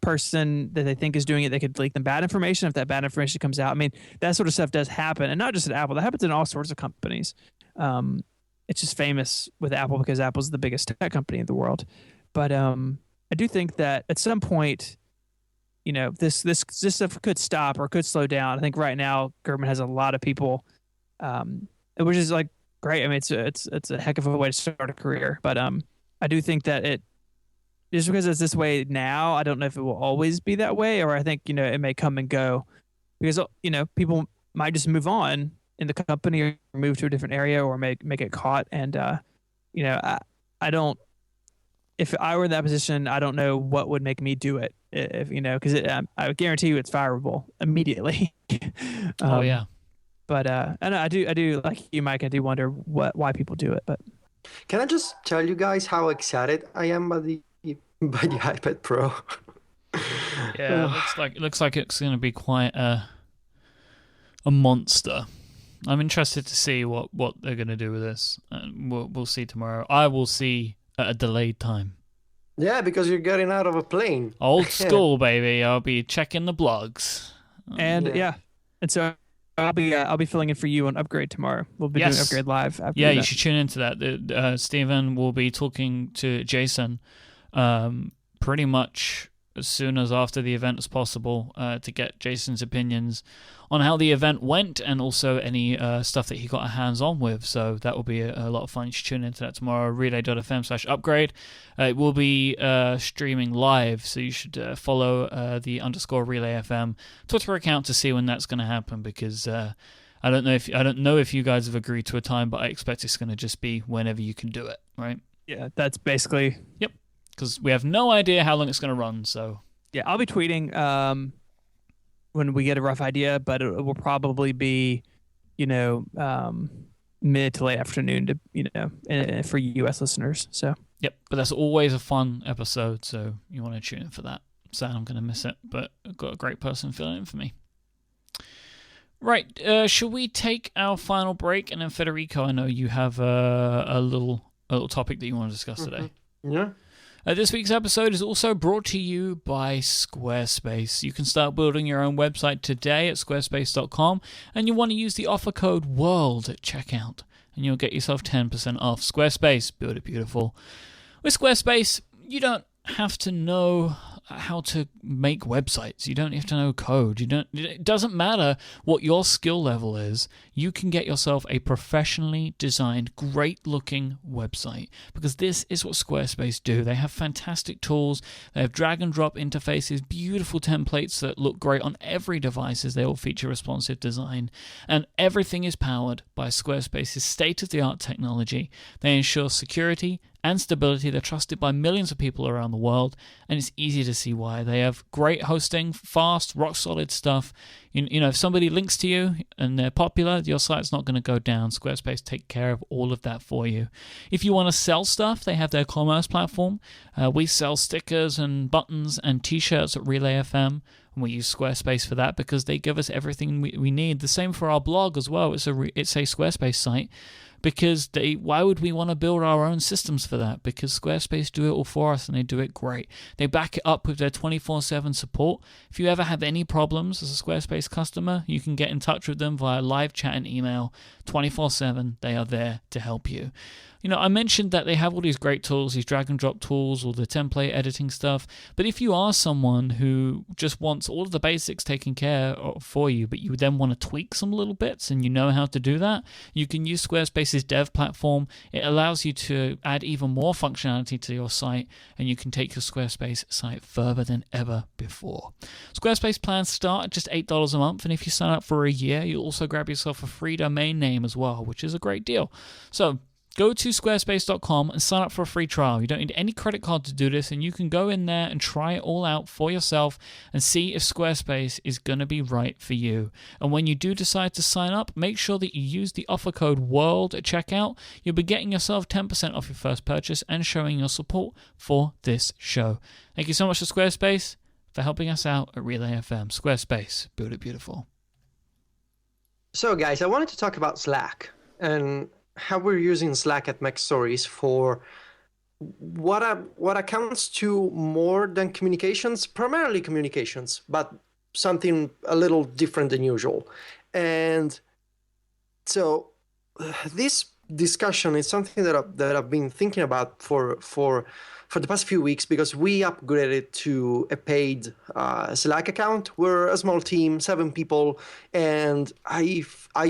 person that they think is doing it, they could leak them bad information if that bad information comes out. I mean, that sort of stuff does happen, and not just at Apple. That happens in all sorts of companies. It's just famous with Apple because Apple's the biggest tech company in the world. But I do think that at some point, this stuff could stop or could slow down. I think right now Gurman has a lot of people, which is like great. I mean, it's a heck of a way to start a career. But I do think that it. Just because it's this way now, I don't know if it will always be that way, or I think it may come and go, because people might just move on in the company or move to a different area or make get caught, and I don't. If I were in that position, I don't know what would make me do it. If because I would guarantee you it's fireable immediately. Oh yeah. But I do like you, Mike. I do wonder why people do it. But Can I just tell you guys how excited I am by the iPad Pro? Yeah, it looks like it's going to be quite a monster. I'm interested to see what they're going to do with this. We'll see tomorrow. I will see at a delayed time. Yeah, because you're getting out of a plane. Old school, baby. I'll be checking the blogs. And and so I'll be filling in for you on Upgrade tomorrow. We'll be doing Upgrade live. After you should tune into that. Stephen will be talking to Jason pretty much as soon as after the event as possible to get Jason's opinions on how the event went and also any stuff that he got hands on with. So that will be a lot of fun. You should tune into that tomorrow. Relay.fm/upgrade. It will be streaming live, so you should follow the _RelayFM Twitter account to see when that's going to happen, because I don't know if you guys have agreed to a time, but I expect it's going to just be whenever you can do it, right? Yeah, that's basically. Yep. Because we have no idea how long it's going to run. So yeah, I'll be tweeting when we get a rough idea, but it will probably be, mid to late afternoon to for U.S. listeners. So yep, but that's always a fun episode. So you want to tune in for that. Sad I'm going to miss it, but I've got a great person filling in for me. Right. Should we take our final break, and then Federico, I know you have a little topic that you want to discuss today. Yeah. This week's episode is also brought to you by Squarespace. You can start building your own website today at squarespace.com, and you want to use the offer code WORLD at checkout, and you'll get yourself 10% off. Squarespace, build it beautiful. With Squarespace, you don't have to know how to make websites. You don't have to know code. It doesn't matter what your skill level is. You can get yourself a professionally designed, great-looking website, because this is what Squarespace do. They have fantastic tools. They have drag-and-drop interfaces, beautiful templates that look great on every device, as they all feature responsive design, and everything is powered by Squarespace's state-of-the-art technology. They ensure security and stability. They're trusted by millions of people around the world, and it's easy to see why. They have great hosting, fast, rock-solid stuff. You know, if somebody links to you and they're popular, your site's not going to go down. Squarespace take care of all of that for you. If you want to sell stuff, they have their commerce platform. We sell stickers and buttons and t-shirts at Relay FM, and we use Squarespace for that because they give us everything we need. The same for our blog as well. It's a Squarespace site. Because why would we want to build our own systems for that? Because Squarespace do it all for us, and they do it great. They back it up with their 24/7 support. If you ever have any problems as a Squarespace customer, you can get in touch with them via live chat and email 24/7. They are there to help you. You know, I mentioned that they have all these great tools, these drag and drop tools, all the template editing stuff. But if you are someone who just wants all of the basics taken care of for you, but you then want to tweak some little bits and you know how to do that, you can use Squarespace's dev platform. It allows you to add even more functionality to your site, and you can take your Squarespace site further than ever before. Squarespace plans start at just $8 a month, and if you sign up for a year, you'll also grab yourself a free domain name as well, which is a great deal. So go to squarespace.com and sign up for a free trial. You don't need any credit card to do this, and you can go in there and try it all out for yourself and see if Squarespace is going to be right for you. And when you do decide to sign up, make sure that you use the offer code WORLD at checkout. You'll be getting yourself 10% off your first purchase and showing your support for this show. Thank you so much to Squarespace for helping us out at Relay FM. Squarespace, build it beautiful. So, guys, I wanted to talk about Slack and how we're using Slack at MacStories for what accounts to more than communications, primarily communications, but something a little different than usual. And so this discussion is something that I've been thinking about for the past few weeks, because we upgraded to a paid Slack account. We're a small team, 7 people, and I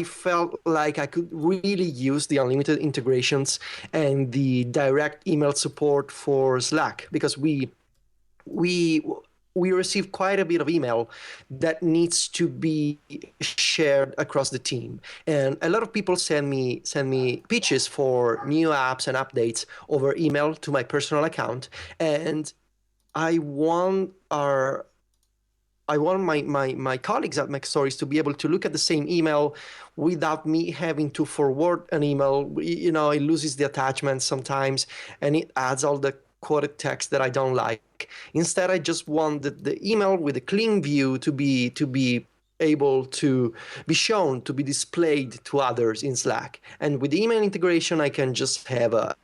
felt like I could really use the unlimited integrations and the direct email support for Slack, because we receive quite a bit of email that needs to be shared across the team. And a lot of people send me pitches for new apps and updates over email to my personal account. And I want my colleagues at MacStories to be able to look at the same email without me having to forward an email. You know, it loses the attachments sometimes, and it adds all the quoted text that I don't like. Instead, I just want the email with a clean view to be able to be shown, to be displayed to others in Slack. And with the email integration, I can just have a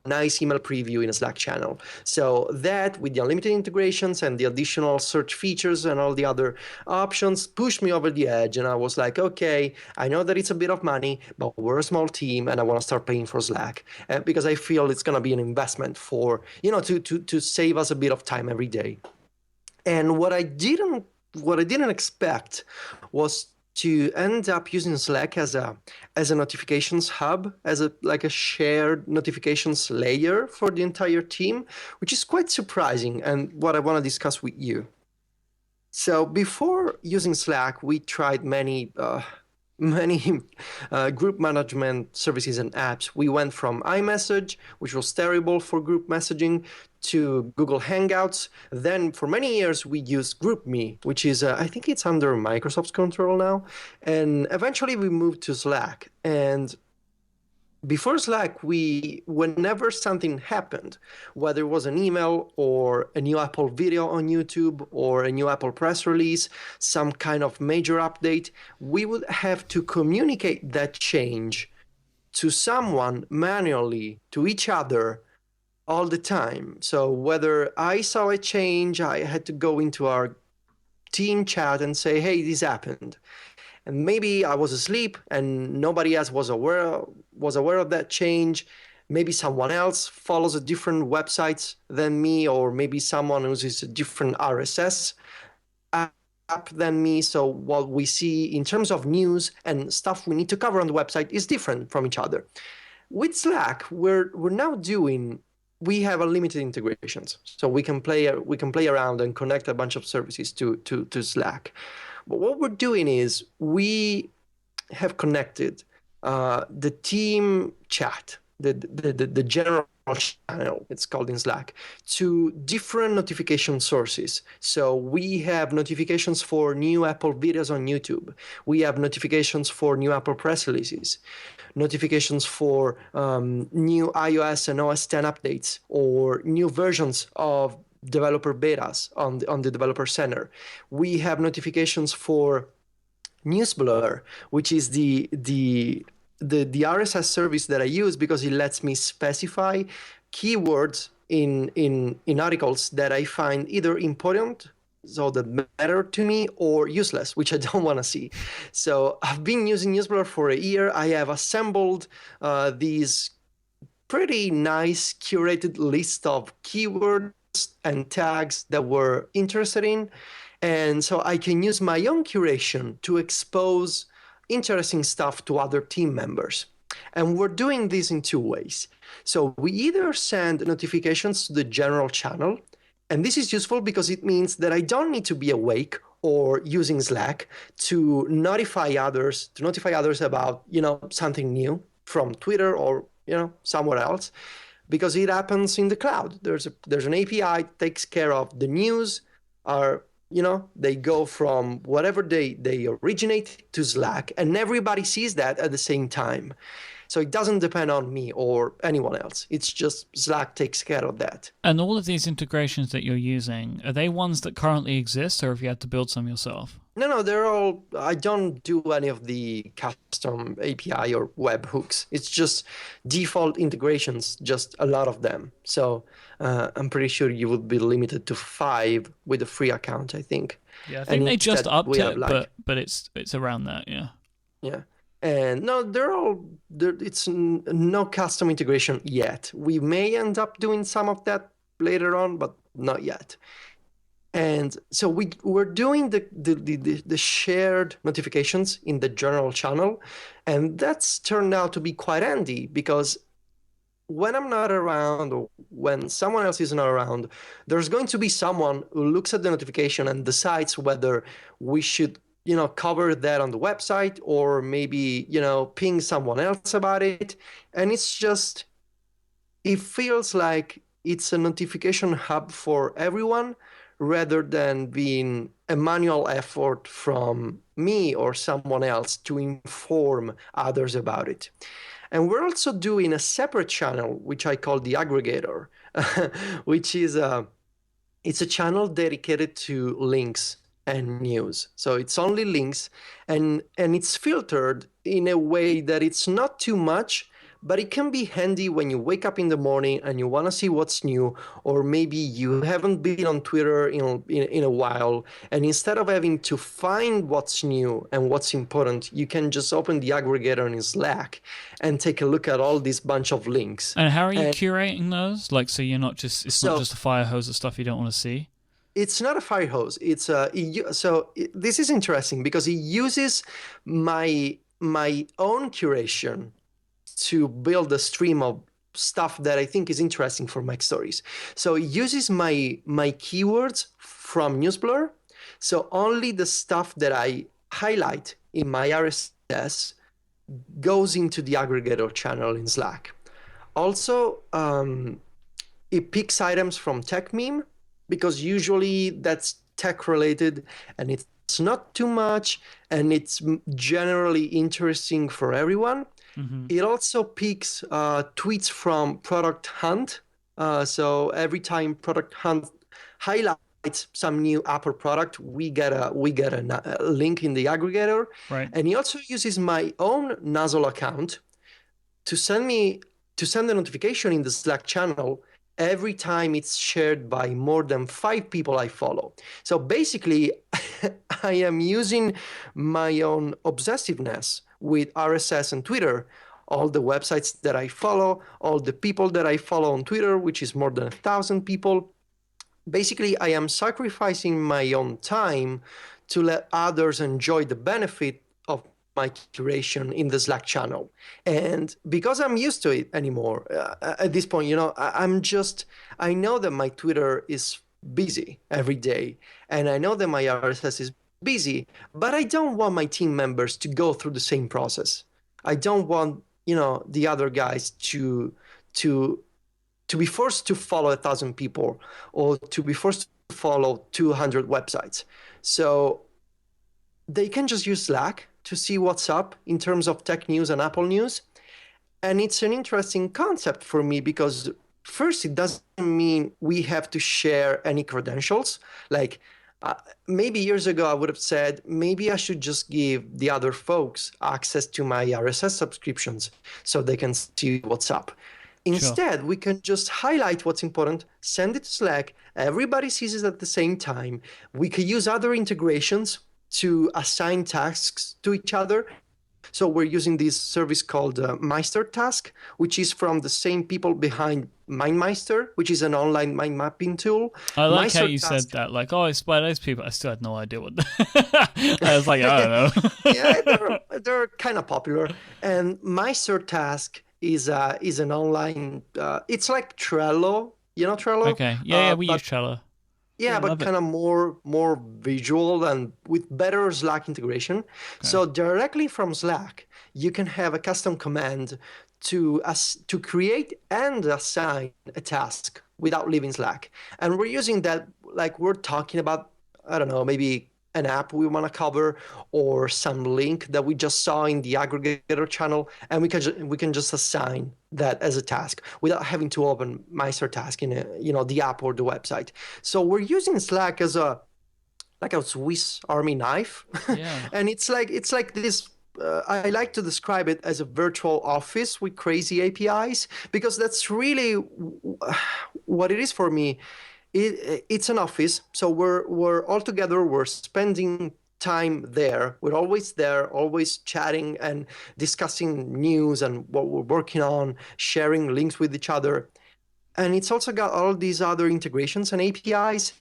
nice email preview in a Slack channel. So that, with the unlimited integrations and the additional search features and all the other options, pushed me over the edge. And I was like, okay, I know that it's a bit of money, but we're a small team and I want to start paying for Slack because I feel it's going to be an investment for, to save us a bit of time every day. And what I didn't expect was to end up using Slack as a notifications hub, as a shared notifications layer for the entire team, which is quite surprising, and what I want to discuss with you. So before using Slack, we tried many group management services and apps. We went from iMessage, which was terrible for group messaging, to Google Hangouts. Then for many years, we used GroupMe, which is, I think it's under Microsoft's control now. And eventually we moved to Slack. And before Slack, whenever something happened, whether it was an email or a new Apple video on YouTube or a new Apple press release, some kind of major update, we would have to communicate that change to someone manually, to each other, all the time. So whether I saw a change, I had to go into our team chat and say, hey, this happened. And maybe I was asleep and nobody else was aware of that change. Maybe someone else follows a different website than me, or maybe someone uses a different RSS app than me. So what we see in terms of news and stuff we need to cover on the website is different from each other. With Slack, we're now doing, we have unlimited integrations, so we can play around and connect a bunch of services to Slack. But what we're doing is we have connected the team chat, the general channel, it's called in Slack, to different notification sources. So we have notifications for new Apple videos on YouTube. We have notifications for new Apple press releases, notifications for new iOS and OS 10 updates, or new versions of developer betas on the Developer Center. We have notifications for NewsBlur, which is the RSS service that I use because it lets me specify keywords in articles that I find either important, so that matter to me, or useless, which I don't want to see. So I've been using NewsBlur for a year. I have assembled these pretty nice curated list of keywords and tags that we're interested in. And so I can use my own curation to expose interesting stuff to other team members. And we're doing this in two ways. So we either send notifications to the general channel, and this is useful because it means that I don't need to be awake or using Slack to notify others about, something new from Twitter or, somewhere else, because it happens in the cloud. There's an API that takes care of the news. They go from whatever they originate to Slack, and everybody sees that at the same time. So it doesn't depend on me or anyone else. It's just Slack takes care of that. And all of these integrations that you're using, are they ones that currently exist, or have you had to build some yourself? No, they're all, I don't do any of the custom API or web hooks. It's just default integrations, just a lot of them. So I'm pretty sure you would be limited to 5 with a free account, I think. Yeah, I think they just upped it, but it's around that, yeah. Yeah. And no, it's no custom integration yet. We may end up doing some of that later on, but not yet. And so we're doing the shared notifications in the general channel, and that's turned out to be quite handy because when I'm not around or when someone else isn't around, there's going to be someone who looks at the notification and decides whether we should cover that on the website or maybe, ping someone else about it. And it feels like it's a notification hub for everyone rather than being a manual effort from me or someone else to inform others about it. And we're also doing a separate channel, which I call the aggregator, which is it's a channel dedicated to links and news. So it's only links, and it's filtered in a way that it's not too much, but it can be handy when you wake up in the morning and you want to see what's new, or maybe you haven't been on Twitter in a while, and instead of having to find what's new and what's important, you can just open the aggregator in Slack and take a look at all this bunch of links. And how are you curating those? Like, so you're not just, not just a fire hose of stuff you don't want to see? It's not a fire hose. This is interesting because it uses my own curation to build a stream of stuff that I think is interesting for Mac Stories. So it uses my keywords from NewsBlur. So only the stuff that I highlight in my RSS goes into the aggregator channel in Slack. Also, it picks items from TechMeme, because usually that's tech related and it's not too much and it's generally interesting for everyone. It also picks tweets from Product Hunt. So every time Product Hunt highlights some new Apple product, we get a link in the aggregator. Right. And he also uses my own Nuzzle account to send the notification in the Slack channel every time it's shared by more than 5 people I follow. So basically, I am using my own obsessiveness with RSS and Twitter, all the websites that I follow, all the people that I follow on Twitter, which is more than 1,000 people. Basically, I am sacrificing my own time to let others enjoy the benefit of my curation in the Slack channel. And because I'm used to it anymore, at this point, I know that my Twitter is busy every day, and I know that my RSS is busy, but I don't want my team members to go through the same process. I don't want, the other guys to be forced to follow 1,000 people or to be forced to follow 200 websites. So they can just use Slack to see what's up in terms of tech news and Apple news. And it's an interesting concept for me because first, it doesn't mean we have to share any credentials. Like maybe years ago, I would have said, maybe I should just give the other folks access to my RSS subscriptions so they can see what's up. Instead, we can just highlight what's important, send it to Slack, everybody sees it at the same time. We could use other integrations to assign tasks to each other. So we're using this service called MeisterTask, which is from the same people behind MindMeister, which is an online mind mapping tool. I like how you said that. Like, it's by those people. I still had no idea what. I was like, I don't know. Yeah, they're kind of popular. And MeisterTask is an online. It's like Trello. You know Trello? Okay. Yeah, we use Trello. Yeah, but kind of more visual and with better Slack integration. Okay. So directly from Slack, you can have a custom command to create and assign a task without leaving Slack. And we're using that like we're talking about, I don't know, maybe an app we want to cover or some link that we just saw in the aggregator channel, and we can just assign that as a task without having to open MeisterTask in the app or the website. So we're using Slack as a Swiss Army knife. Yeah. And it's like this. I like to describe it as a virtual office with crazy APIs because that's really what it is for me. It's an office, so we're all together. We're spending time there. We're always there, always chatting and discussing news and what we're working on, sharing links with each other. And it's also got all these other integrations and APIs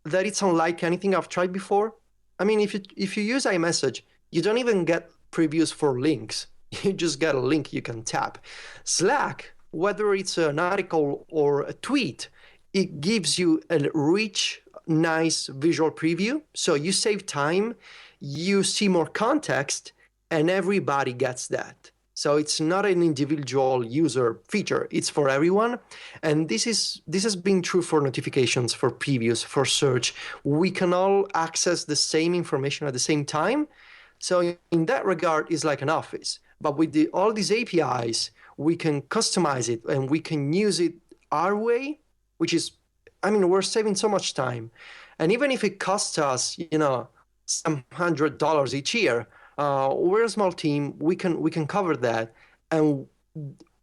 that it's unlike anything I've tried before. I mean, if you use iMessage, you don't even get previews for links. You just get a link you can tap. Slack, whether it's an article or a tweet, it gives you a rich, nice visual preview. So you save time, you see more context, and everybody gets that. So it's not an individual user feature. It's for everyone. And this has been true for notifications, for previews, for search. We can all access the same information at the same time. So in that regard, it's like an office. But with all these APIs, we can customize it and we can use it our way, which is, we're saving so much time. And even if it costs us, some $100 each year, we're a small team. We can cover that. And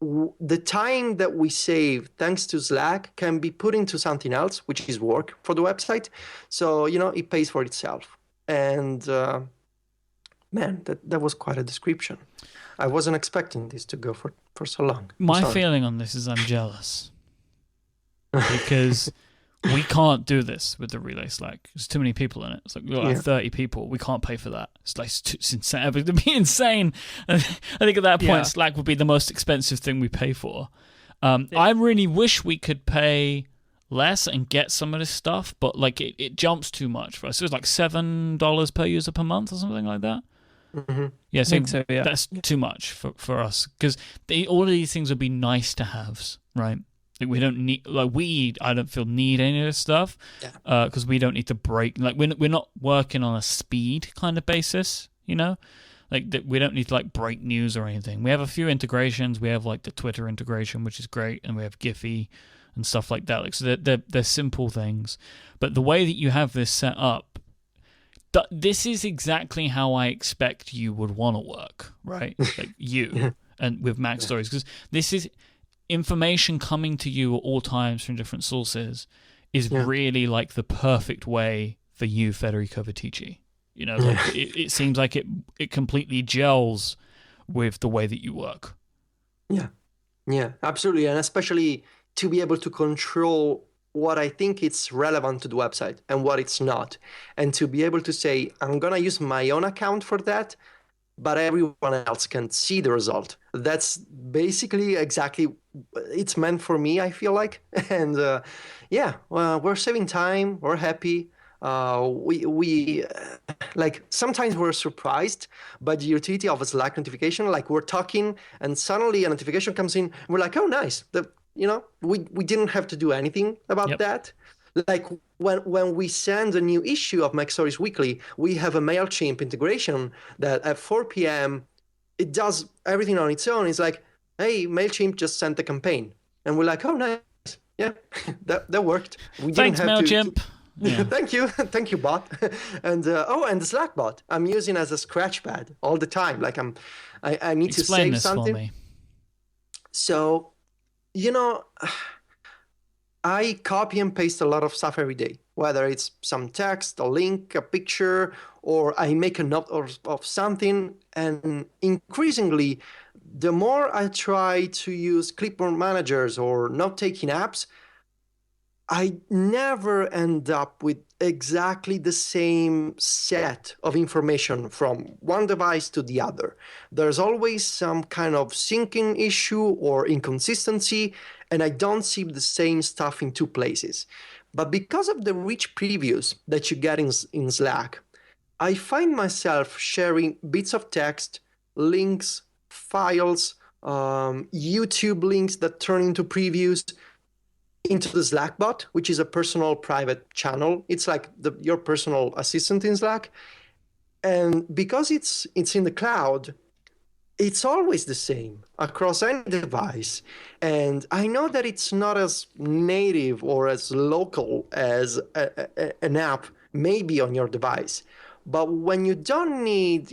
the time that we save thanks to Slack can be put into something else, which is work for the website. So, it pays for itself. And man, that was quite a description. I wasn't expecting this to go for so long. My feeling on this is I'm jealous. Because we can't do this with the Relay Slack. There's too many people in it. It's like we've got 30 people. We can't pay for that. It's insane. It would be insane. I think at that point, Slack would be the most expensive thing we pay for. I really wish we could pay less and get some of this stuff, but like it jumps too much for us. It was like $7 per user per month or something like that. Mm-hmm. Yeah, that's too much for us because all of these things would be nice to haves, right? Like we don't need, I don't feel need any of this stuff because we don't need to break. Like we're not working on a speed kind of basis, Like that, we don't need to like break news or anything. We have a few integrations. We have like the Twitter integration, which is great, and we have Giphy and stuff like that. Like, so they're simple things, but the way that you have this set up, this is exactly how I expect you would want to work, right? Like you and with Mac Stories, because this is information coming to you at all times from different sources is really like the perfect way for you, Federico Viticci. You know, like it seems like it completely gels with the way that you work. Yeah, absolutely. And especially to be able to control what I think it's relevant to the website and what it's not. And to be able to say, I'm going to use my own account for that, but everyone else can see the result. That's basically exactly it's meant for me, I feel like. And we're saving time. We're happy. We like sometimes we're surprised by the utility of a Slack notification. Like we're talking and suddenly a notification comes in. And we're like, oh, nice. We didn't have to do anything about that. Like when we send a new issue of Mac Stories Weekly, we have a MailChimp integration that at 4 p.m. it does everything on its own. It's like, hey, MailChimp just sent the campaign. And we're like, oh, nice. Yeah, that worked. Thanks, MailChimp. Yeah. Thank you, bot. And and the Slack bot I'm using as a scratch pad all the time. Like I need to save something. For me. So, I copy and paste a lot of stuff every day, whether it's some text, a link, a picture, or I make a note of something. And increasingly, the more I try to use clipboard managers or note-taking apps, I never end up with exactly the same set of information from one device to the other. There's always some kind of syncing issue or inconsistency, and I don't see the same stuff in two places. But because of the rich previews that you get in Slack, I find myself sharing bits of text, links, files, YouTube links that turn into previews, into the Slack bot, which is a personal private channel. It's like your personal assistant in Slack. And because it's in the cloud, it's always the same across any device. And I know that it's not as native or as local as an app maybe on your device. But when you don't need,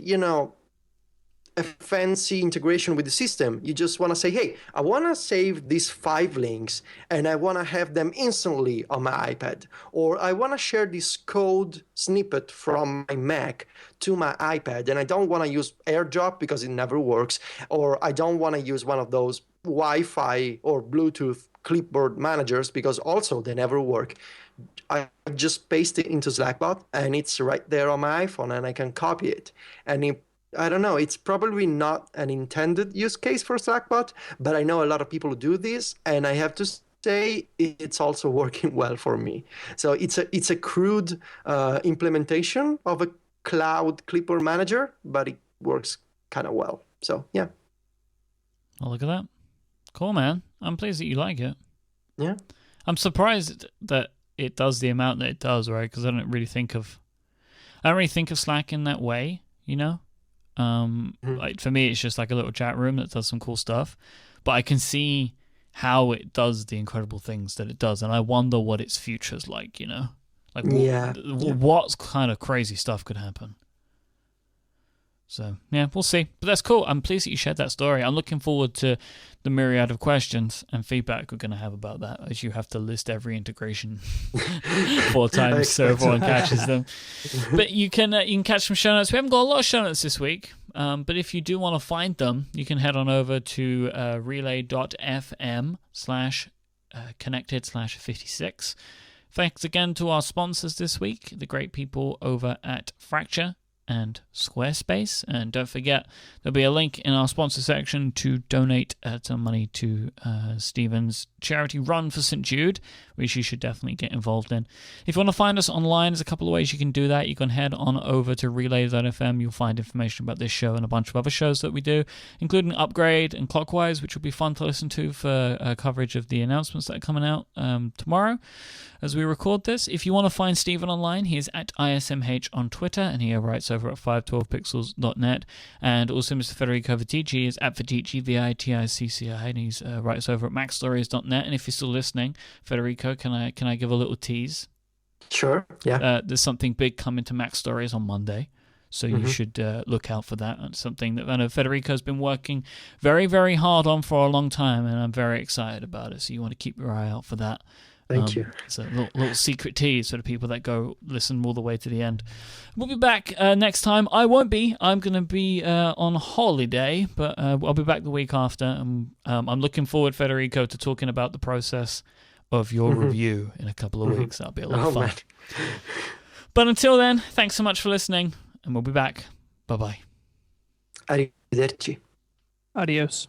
a fancy integration with the system, you just want to say, hey, I want to save these 5 links and I want to have them instantly on my iPad, or I want to share this code snippet from my Mac to my iPad and I don't want to use AirDrop because it never works, or I don't want to use one of those Wi-Fi or Bluetooth clipboard managers because also they never work. I just paste it into Slackbot and it's right there on my iPhone and I can copy it. And I don't know, it's probably not an intended use case for Slackbot, but I know a lot of people who do this, and I have to say it's also working well for me. So it's a crude implementation of a cloud clipboard manager, but it works kind of well. So, yeah. Oh, look at that. Cool, man. I'm pleased that you like it. Yeah. I'm surprised that it does the amount that it does, right? Because I don't really think of Slack in that way, Like for me, it's just like a little chat room that does some cool stuff, but I can see how it does the incredible things that it does, and I wonder what its future's like. Like what kind of crazy stuff could happen. So yeah, we'll see. But that's cool. I'm pleased that you shared that story. I'm looking forward to the myriad of questions and feedback we're going to have about that, as you have to list every integration 4 times so everyone catches them. But you can catch some show notes. We haven't got a lot of show notes this week, but if you do want to find them, you can head on over to relay.fm/connected/56. Thanks again to our sponsors this week, the great people over at Fracture and Squarespace. And don't forget, there'll be a link in our sponsor section to donate some money to Stephen's charity Run for St. Jude, which you should definitely get involved in. If you want to find us online, there's a couple of ways you can do that. You can head on over to relay.fm. You'll find information about this show and a bunch of other shows that we do, including Upgrade and Clockwise, which will be fun to listen to for coverage of the announcements that are coming out tomorrow as we record this. If you want to find Stephen online, he is at ISMH on Twitter, and he writes over at 512pixels.net. And also Mr. Federico Viticci is at Viticci, Viticci, and he's writes over at macstories.net. And if you're still listening, Federico, can I give a little tease? Sure, yeah. There's something big coming to Mac Stories on Monday. So you should look out for that. It's something that I know Federico's been working very, very hard on for a long time, and I'm very excited about it. So you want to keep your eye out for that. Thank you. It's a little secret tease for the people that go listen all the way to the end. We'll be back next time. I won't be. I'm going to be on holiday, but I'll be back the week after. And I'm looking forward, Federico, to talking about the process of your review in a couple of weeks. That'll be a lot of fun. Man. But until then, thanks so much for listening. And we'll be back. Bye-bye. Arrivederci. Adios.